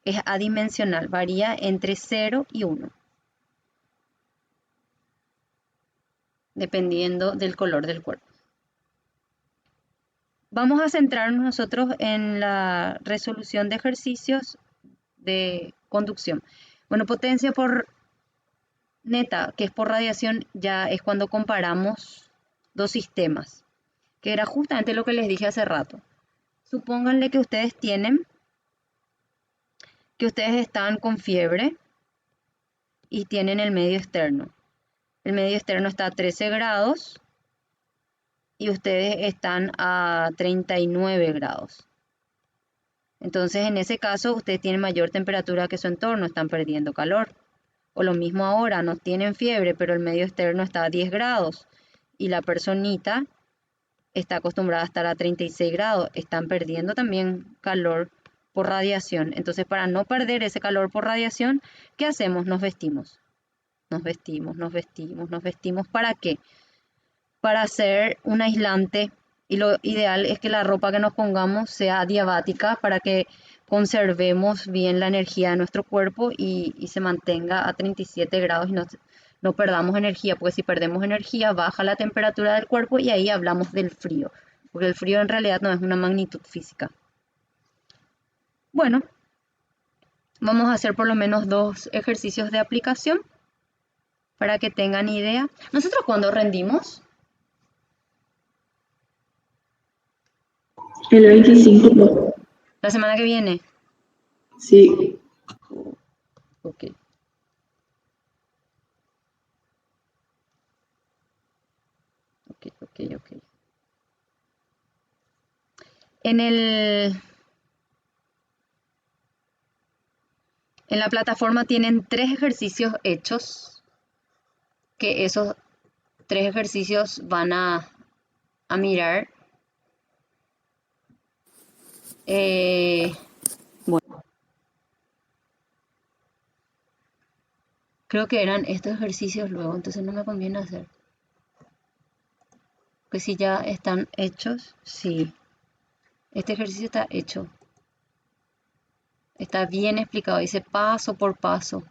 es adimensional, varía entre 0 y 1, dependiendo del color del cuerpo. Vamos a centrarnos nosotros en la resolución de ejercicios de conducción. Bueno, potencia por neta, que es por radiación, ya es cuando comparamos dos sistemas, que era justamente lo que les dije hace rato. Supónganle que ustedes están con fiebre y tienen el medio externo. El medio externo está a 13 grados y ustedes están a 39 grados. Entonces, en ese caso, ustedes tienen mayor temperatura que su entorno, están perdiendo calor. O lo mismo ahora, no tienen fiebre, pero el medio externo está a 10 grados y la personita está acostumbrada a estar a 36 grados, están perdiendo también calor por radiación. Entonces, para no perder ese calor por radiación, ¿qué hacemos? Nos vestimos. Nos vestimos, nos vestimos, nos vestimos. ¿Para qué? Para hacer un aislante. Y lo ideal es que la ropa que nos pongamos sea adiabática para que conservemos bien la energía de nuestro cuerpo y se mantenga a 37 grados y no perdamos energía, porque si perdemos energía baja la temperatura del cuerpo y ahí hablamos del frío, porque el frío en realidad no es una magnitud física. Bueno, vamos a hacer por lo menos 2 ejercicios de aplicación para que tengan idea. ¿Nosotros cuándo rendimos? El 25, La semana que viene. sí. Ok. Ok. En la plataforma tienen 3 ejercicios hechos, que esos 3 ejercicios van a mirar. Bueno, creo que eran estos ejercicios luego, entonces no me conviene hacer. Pues si ya están hechos, sí. Este ejercicio está hecho. Está bien explicado, dice paso por paso.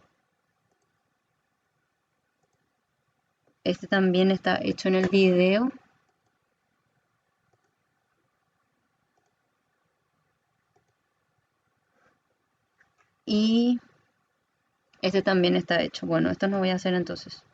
Este también está hecho en el video. Y este también está hecho. Bueno, esto no voy a hacer entonces.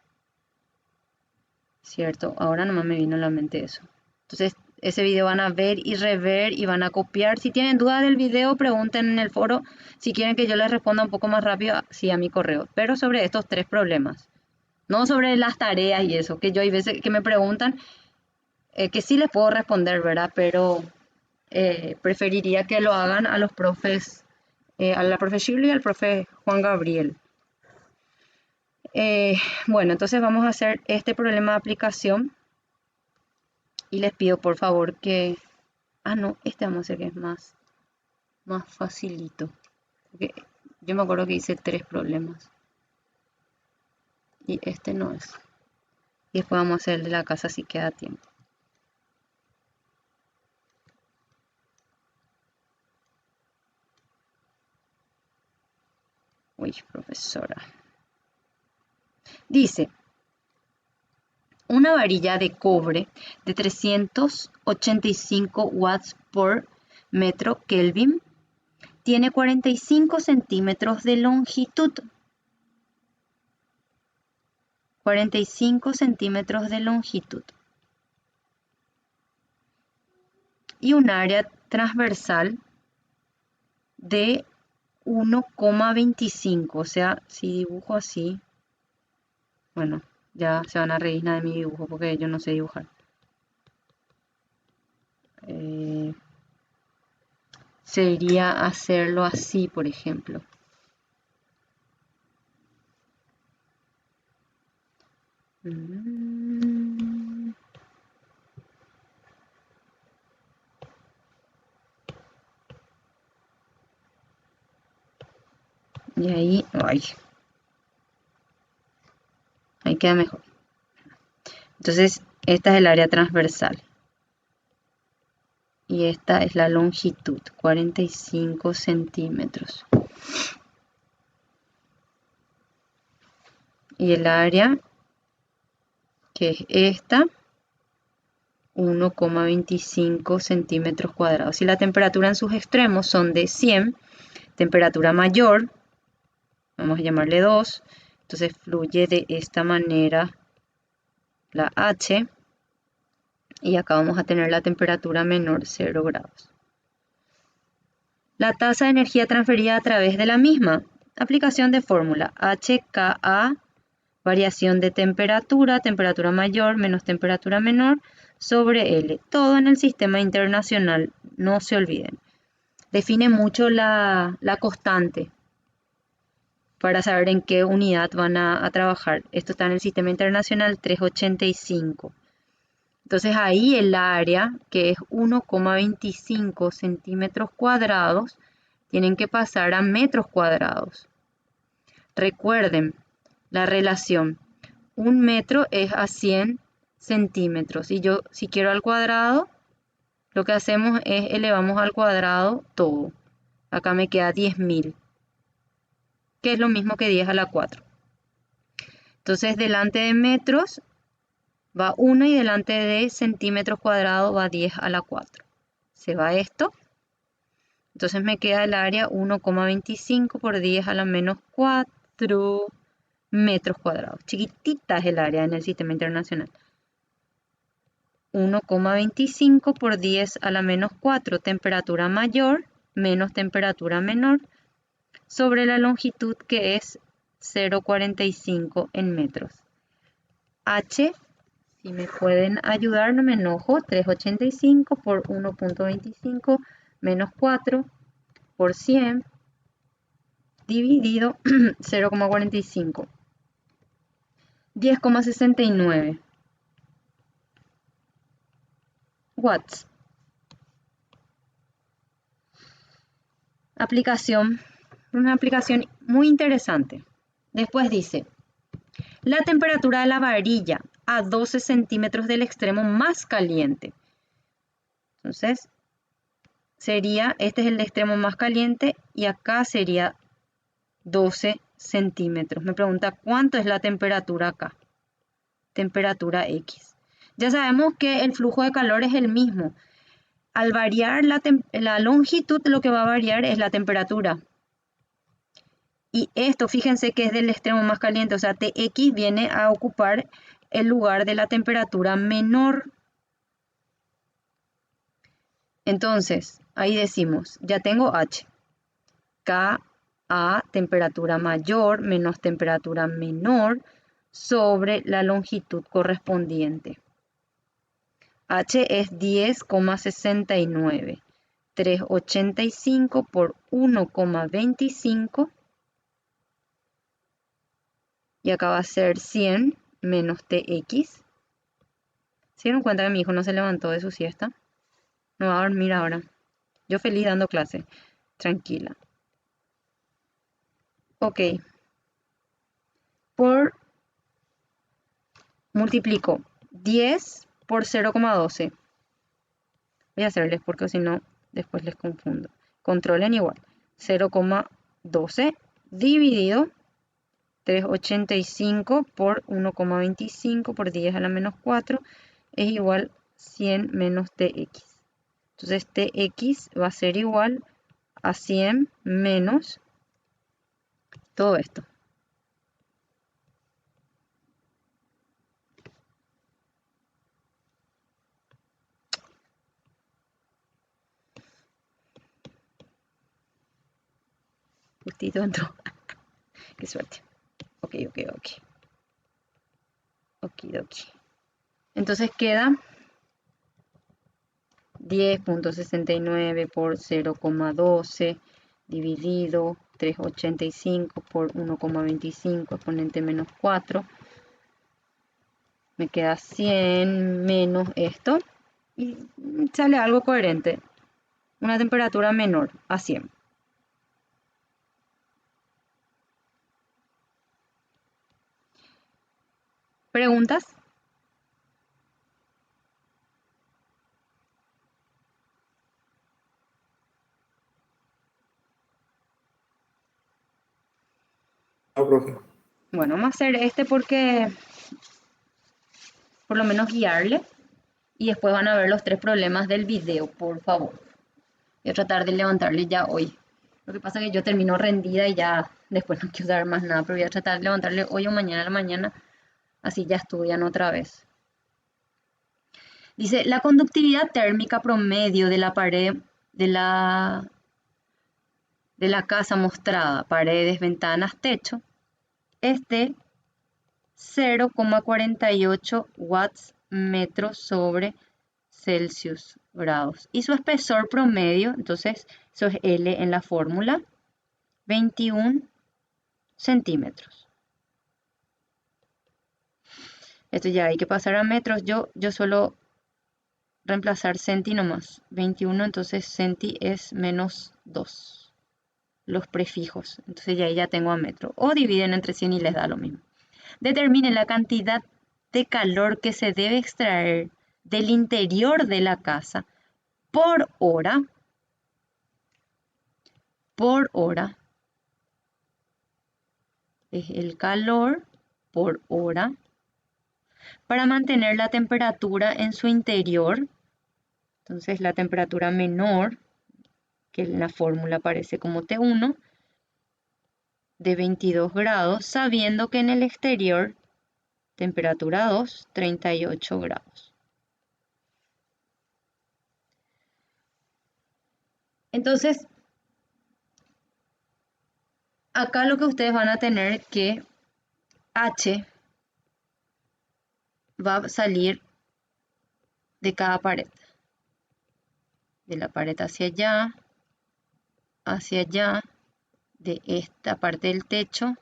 Cierto, ahora nomás me vino a la mente eso. Entonces, ese video van a ver y rever y van a copiar. Si tienen dudas del video, pregunten en el foro. Si quieren que yo les responda un poco más rápido, sí, a mi correo. Pero sobre estos 3 problemas. No sobre las tareas y eso, que yo hay veces que me preguntan, que sí les puedo responder, ¿verdad? Pero preferiría que lo hagan a los profes, a la profe Shirley y al profe Juan Gabriel. Bueno, entonces vamos a hacer este problema de aplicación. Y les pido por favor que... Ah, no, este vamos a hacer que es más facilito. Porque yo me acuerdo que hice 3 problemas. Y este no es. Y después vamos a hacer el de la casa si queda tiempo. Uy, profesora. Dice... Una varilla de cobre de 385 watts por metro Kelvin tiene 45 centímetros de longitud. 45 centímetros de longitud. Y un área transversal de 1,25. O sea, si dibujo así, bueno, ya se van a reír de mi dibujo porque yo no sé dibujar. Sería hacerlo así, por ejemplo. Y ahí, ahí queda mejor. Entonces, esta es el área transversal. Y esta es la longitud, 45 centímetros. Y el área, que es esta, 1,25 centímetros cuadrados. Y la temperatura en sus extremos son de 100, temperatura mayor, vamos a llamarle 2, entonces fluye de esta manera la H, y acá vamos a tener la temperatura menor, 0 grados. La tasa de energía transferida a través de la misma. Aplicación de fórmula HKA, variación de temperatura, temperatura mayor menos temperatura menor, sobre L. Todo en el sistema internacional, no se olviden. Define mucho la constante para saber en qué unidad van a trabajar. Esto está en el sistema internacional 385. Entonces ahí el área, que es 1,25 centímetros cuadrados, tienen que pasar a metros cuadrados. Recuerden la relación. 1 metro es a 100 centímetros. Y yo, si quiero al cuadrado, lo que hacemos es elevamos al cuadrado todo. Acá me queda 10.000, que es lo mismo que 10 a la 4. Entonces, delante de metros va 1 y delante de centímetros cuadrados va 10 a la 4. Se va esto. Entonces me queda el área 1,25 por 10 a la menos 4 metros cuadrados. Chiquitita es el área en el sistema internacional. 1,25 por 10 a la menos 4, temperatura mayor menos temperatura menor, sobre la longitud que es 0,45 en metros. H, si me pueden ayudar, no me enojo, 385 por 1,25 menos 4 por 100 dividido 0,45. 10,69 watts. Aplicación, una aplicación muy interesante. Después dice, la temperatura de la varilla a 12 centímetros del extremo más caliente. Entonces, sería, este es el extremo más caliente y acá sería 12 centímetros. Me pregunta, ¿cuánto es la temperatura acá? Temperatura X. Ya sabemos que el flujo de calor es el mismo. Al variar la longitud, lo que va a variar es la temperatura. Y esto, fíjense que es del extremo más caliente, o sea, Tx viene a ocupar el lugar de la temperatura menor. Entonces, ahí decimos, ya tengo H. K a temperatura mayor menos temperatura menor sobre la longitud correspondiente. H es 10,69. 385 por 1,25. Y acá va a ser 100 menos TX. ¿Se dieron cuenta que mi hijo no se levantó de su siesta? No va a dormir ahora. Yo feliz dando clase. Tranquila. Ok. Multiplico 10 por 0,12. Voy a hacerles porque si no, después les confundo. Controlen igual. 0,12 dividido 385 por 1,25 por 10 a la menos 4 es igual 100 menos TX. Entonces TX va a ser igual a 100 menos todo esto. Justito entró. Qué suerte. Ok. Okidoki. Entonces queda 10.69 por 0,12 dividido 385 por 1,25 exponente menos 4. Me queda 100 menos esto y sale algo coherente. Una temperatura menor a 100. ¿Preguntas? No, profe. Bueno, vamos a hacer este porque por lo menos guiarle y después van a ver los 3 problemas del video, por favor. Voy a tratar de levantarle ya hoy. Lo que pasa es que yo termino rendida y ya después no quiero saber más nada, pero voy a tratar de levantarle hoy o mañana a la mañana, así ya estudian otra vez. Dice, la conductividad térmica promedio de la pared de la casa mostrada, paredes, ventanas, techo, es de 0,48 watts metros sobre Celsius grados. Y su espesor promedio, entonces eso es L en la fórmula, 21 centímetros. Esto ya hay que pasar a metros. Yo suelo reemplazar centi nomás. 21, entonces centi es menos 2. Los prefijos. Entonces ya tengo a metro. O dividen entre 100 y les da lo mismo. Determine la cantidad de calor que se debe extraer del interior de la casa por hora. Por hora. Es el calor por hora. Para mantener la temperatura en su interior. Entonces la temperatura menor, que en la fórmula aparece como T1, de 22 grados, sabiendo que en el exterior, temperatura 2, 38 grados. Entonces, acá lo que ustedes van a tener que H va a salir de cada pared. De la pared hacia allá, de esta parte del techo,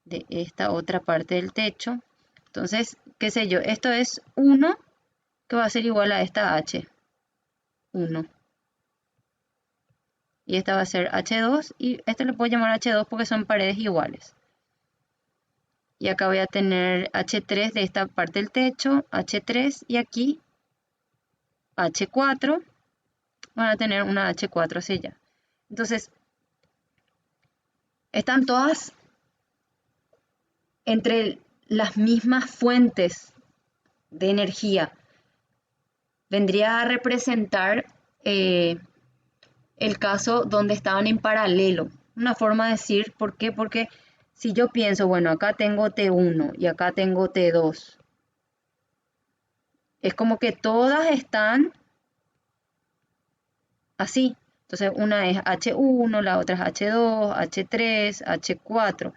de esta otra parte del techo. Entonces, qué sé yo, esto es 1 que va a ser igual a esta H. 1. Y esta va a ser H2 y este le puedo llamar H2 porque son paredes iguales. Y acá voy a tener H3 de esta parte del techo, H3 y aquí H4. Van a tener una H4 hacia allá. Entonces, están todas entre las mismas fuentes de energía. Vendría a representar el caso donde estaban en paralelo. Una forma de decir, ¿por qué? Porque si yo pienso, bueno, acá tengo T1 y acá tengo T2, es como que todas están así. Entonces una es H1, la otra es H2, H3, H4.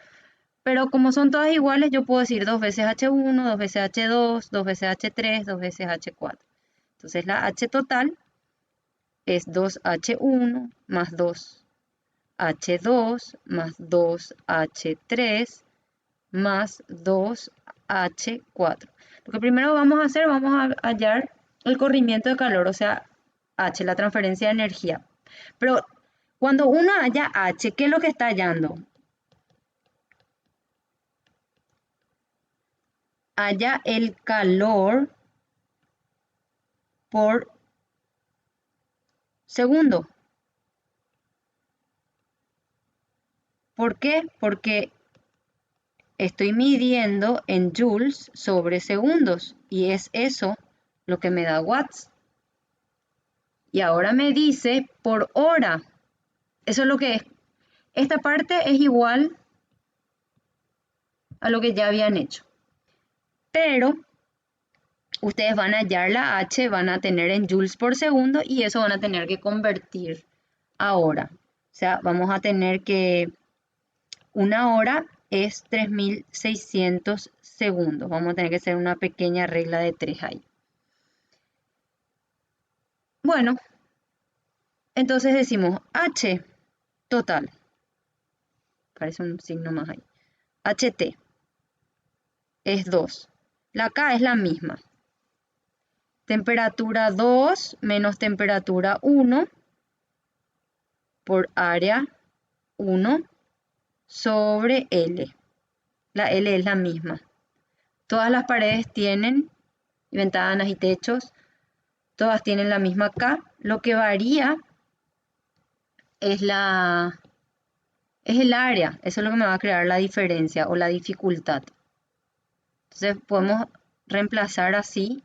Pero como son todas iguales, yo puedo decir 2 veces H1, 2 veces H2, 2 veces H3, 2 veces H4. Entonces la H total es 2H1 más 2H2 más 2H3 más 2H4. Lo que primero vamos a hacer, vamos a hallar el corrimiento de calor, o sea, H, la transferencia de energía. Pero cuando uno halla H, ¿qué es lo que está hallando? Halla el calor por segundo. ¿Por qué? Porque estoy midiendo en joules sobre segundos y es eso lo que me da watts. Y ahora me dice por hora. Eso es lo que es. Esta parte es igual a lo que ya habían hecho. Pero ustedes van a hallar la H, van a tener en joules por segundo y eso van a tener que convertir a hora. O sea, vamos a tener que una hora es 3600 segundos. Vamos a tener que hacer una pequeña regla de 3 ahí. Bueno, entonces decimos H total. Parece un signo más ahí. HT es 2. La K es la misma. Temperatura 2 menos temperatura 1 por área 1 sobre L. La L es la misma. Todas las paredes tienen ventanas y techos. Todas tienen la misma K. Lo que varía es el área. Eso es lo que me va a crear la diferencia o la dificultad. Entonces podemos reemplazar así.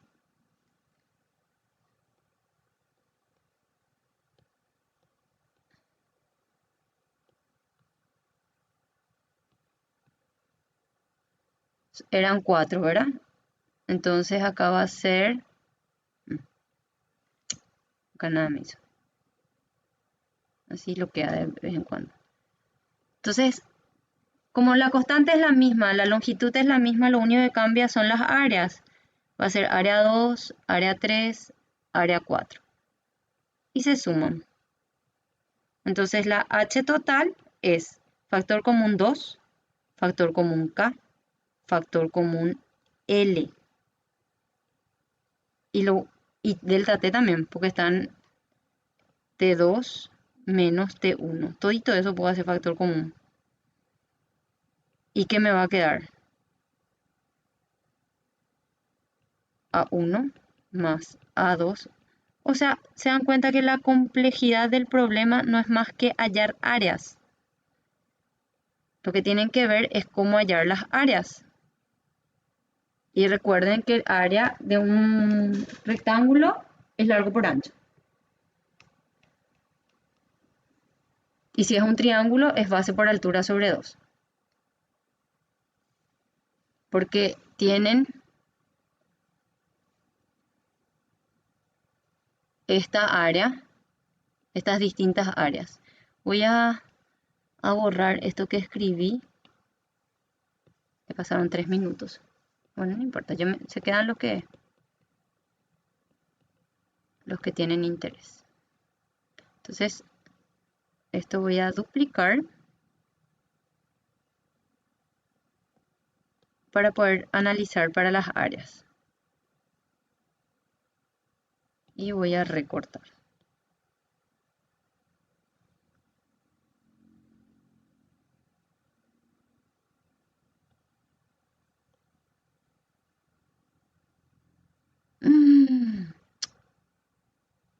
Eran 4, ¿verdad? Entonces acá va a ser... Acá nada me hizo. Así lo queda de vez en cuando. Entonces, como la constante es la misma, la longitud es la misma, lo único que cambia son las áreas. Va a ser área 2, área 3, área 4. Y se suman. Entonces la H total es factor común 2, factor común K, factor común L. Y delta T también, porque están T2 menos T1. Todito eso puedo hacer factor común. ¿Y qué me va a quedar? A1 más A2. O sea, se dan cuenta que la complejidad del problema no es más que hallar áreas. Lo que tienen que ver es cómo hallar las áreas. Y recuerden que el área de un rectángulo es largo por ancho. Y si es un triángulo, es base por altura sobre 2. Porque tienen esta área, estas distintas áreas. Voy a borrar esto que escribí. Me pasaron 3 minutos. Bueno, no importa, se quedan los que tienen interés. Entonces, esto voy a duplicar para poder analizar para las áreas. Y voy a recortar.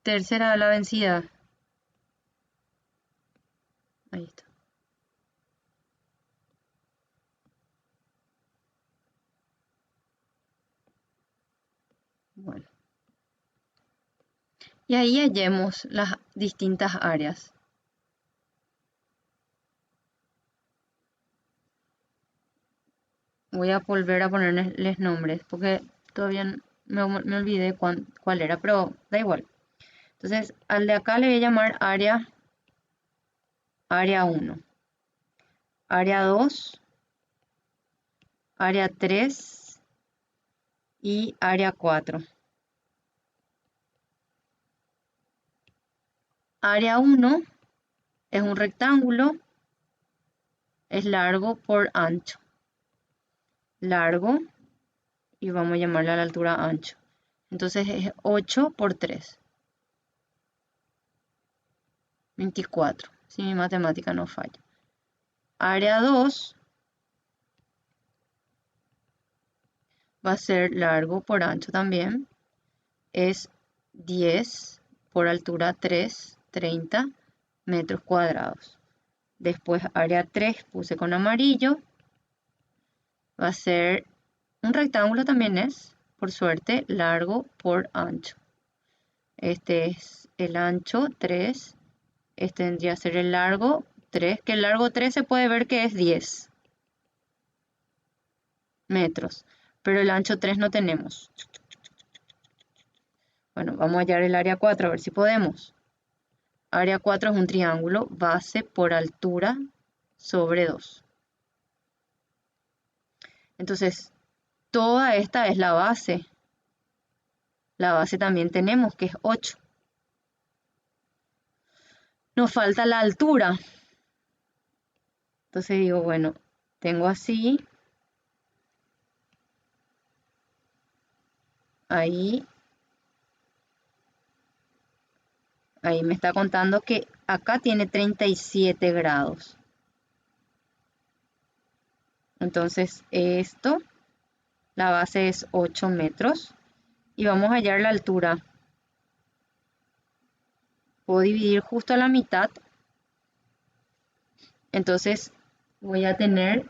Tercera a la vencida. Ahí está. Bueno. Y ahí hallemos las distintas áreas. Voy a volver a ponerles nombres porque todavía me olvidé cuál era, pero da igual. Entonces, al de acá le voy a llamar área 1, área 2, área 3 y área 4. Área 1 es un rectángulo, es largo por ancho. Largo, y vamos a llamarle a la altura ancho. Entonces es 8 por 3. 24, si mi matemática no falla. Área 2 va a ser largo por ancho también. Es 10 por altura 3, 30 metros cuadrados. Después área 3 puse con amarillo. Va a ser un rectángulo también es, por suerte, largo por ancho. Este es el ancho 3. Este tendría que ser el largo 3, que el largo 3 se puede ver que es 10 metros, pero el ancho 3 no tenemos. Bueno, vamos a hallar el área 4, a ver si podemos. Área 4 es un triángulo, base por altura sobre 2. Entonces, toda esta es la base. La base también tenemos, que es 8. Nos falta la altura. Entonces digo, bueno, tengo así. Ahí me está contando que acá tiene 37 grados. Entonces esto, la base es 8 metros. Y vamos a hallar la altura. Puedo dividir justo a la mitad. Entonces voy a tener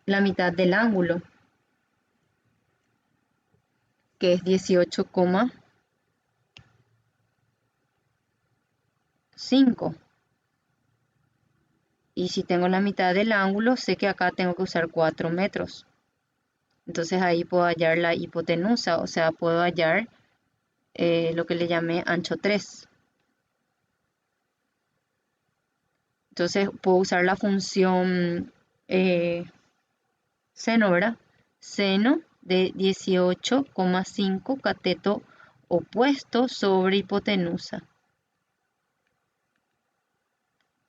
la mitad del ángulo, que es 18,5. Y si tengo la mitad del ángulo, sé que acá tengo que usar 4 metros. Entonces ahí puedo hallar la hipotenusa, o sea, puedo hallar lo que le llamé ancho 3. Entonces puedo usar la función seno, ¿verdad? Seno de 18,5 cateto opuesto sobre hipotenusa.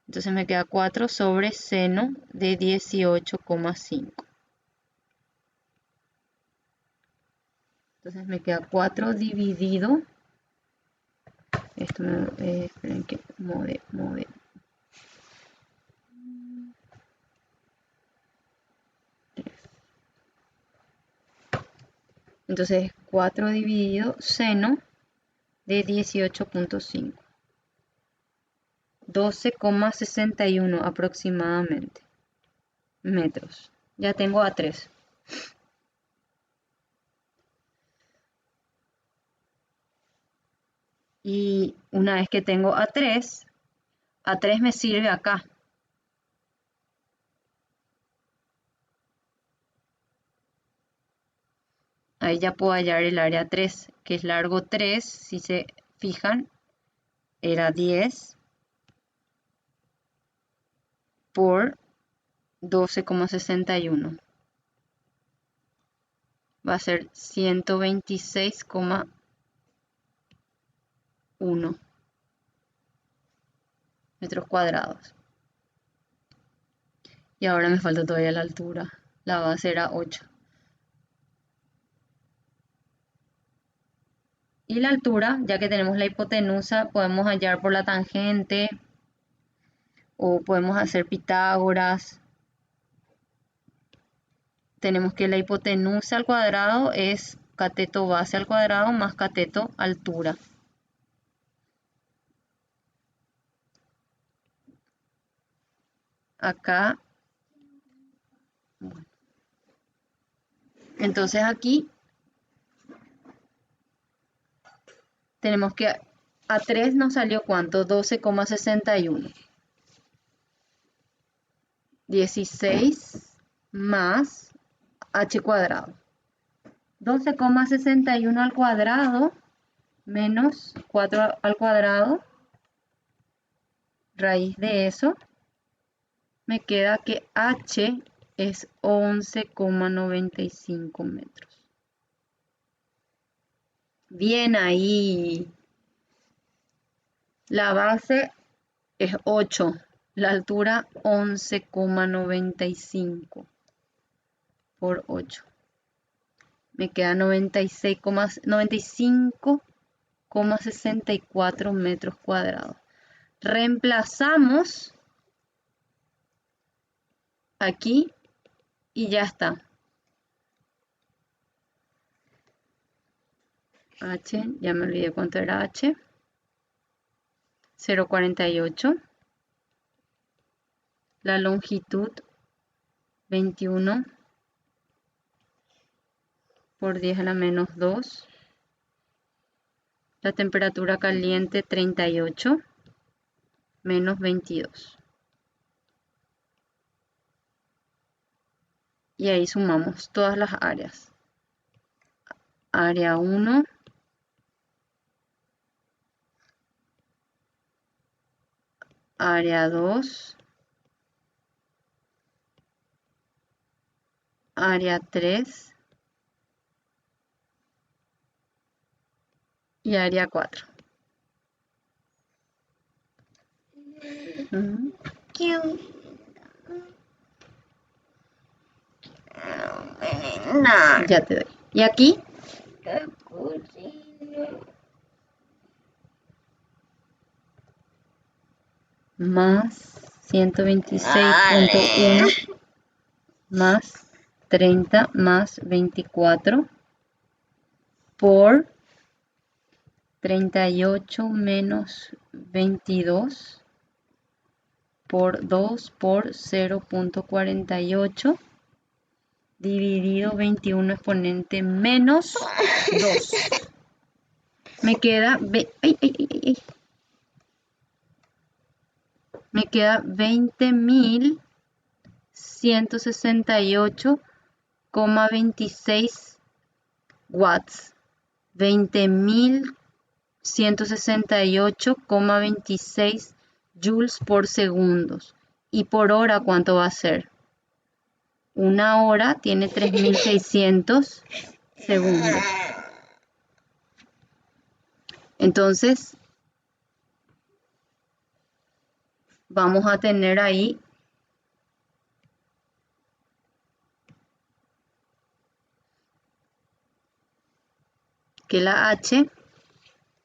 Entonces me queda 4 sobre seno de 18,5. Entonces me queda 4 dividido. Esto esperen que mode. Entonces 4 dividido seno de 18,5. 12,61 aproximadamente metros. Ya tengo A3. Y una vez que tengo A3 me sirve acá. Ahí ya puedo hallar el área 3, que es largo 3, si se fijan, era 10 por 12,61. Va a ser 126,1 metros cuadrados. Y ahora me falta todavía la altura. La base era 8. Y la altura, ya que tenemos la hipotenusa, podemos hallar por la tangente o podemos hacer Pitágoras. Tenemos que la hipotenusa al cuadrado es cateto base al cuadrado más cateto altura. Acá. Bueno. Entonces aquí tenemos que A3 nos salió ¿cuánto? 12,61. 16 más h cuadrado. 12,61 al cuadrado menos 4 al cuadrado, raíz de eso, me queda que H es 11,95 metros. Bien ahí. La base es 8, la altura 11,95 por 8. Me queda 95,64 metros cuadrados. Reemplazamos aquí y ya está. H, ya me olvidé cuánto era H. 0,48. La longitud 21 por 10 a la menos 2. La temperatura caliente 38 menos 22. Y ahí sumamos todas las áreas. Área 1, área 2, área 3 y área 4. Ya te doy. ¿Y aquí? Más 126,1 más 30 más 24 por 38 menos 22 por 2 por 0,48 dividido 21 exponente menos 2. Me queda, me queda 20.168,26 watts. 20.168,26 joules por segundos. ¿Y por hora cuánto va a ser? Una hora tiene 3.600 segundos. Entonces, vamos a tener ahí que la H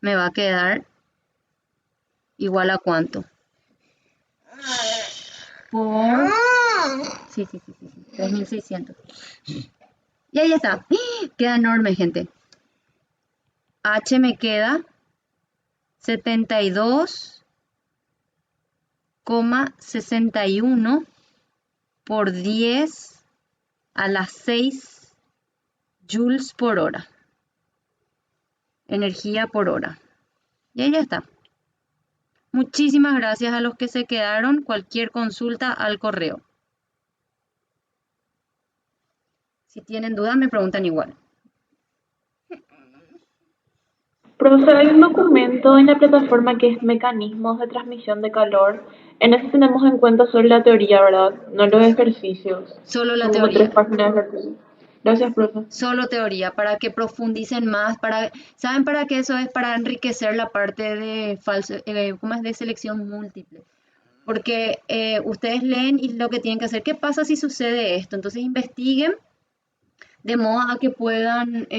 me va a quedar igual a cuánto. Por... Sí, 3.600. Y ahí está. Queda enorme, gente. H me queda 72,61 por 10 a las 6 joules por hora. Energía por hora. Y ahí ya está. Muchísimas gracias a los que se quedaron. Cualquier consulta al correo. Si tienen dudas me preguntan igual. Profe, hay un documento en la plataforma que es Mecanismos de Transmisión de Calor. En ese tenemos en cuenta solo la teoría, ¿verdad? No los ejercicios. Solo la Son como teoría. 3 páginas de ejercicio. Gracias, profe. Solo teoría, para que profundicen más, ¿saben para qué eso es? Para enriquecer la parte de ¿cómo es? De selección múltiple. Porque ustedes leen y lo que tienen que hacer, ¿qué pasa si sucede esto? Entonces investiguen de modo a que puedan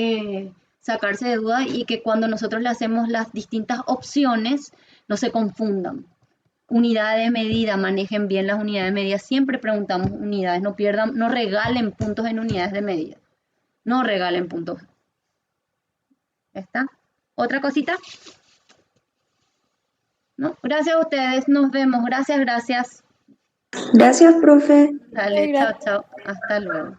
sacarse de dudas y que cuando nosotros le hacemos las distintas opciones no se confundan. Unidades de medida, manejen bien las unidades de medida. Siempre preguntamos unidades, no pierdan, no regalen puntos en unidades de medida. No regalen puntos. ¿Está? ¿Otra cosita? ¿No? Gracias a ustedes. Nos vemos. Gracias. Gracias, profe. Dale, chao, chao. Hasta luego.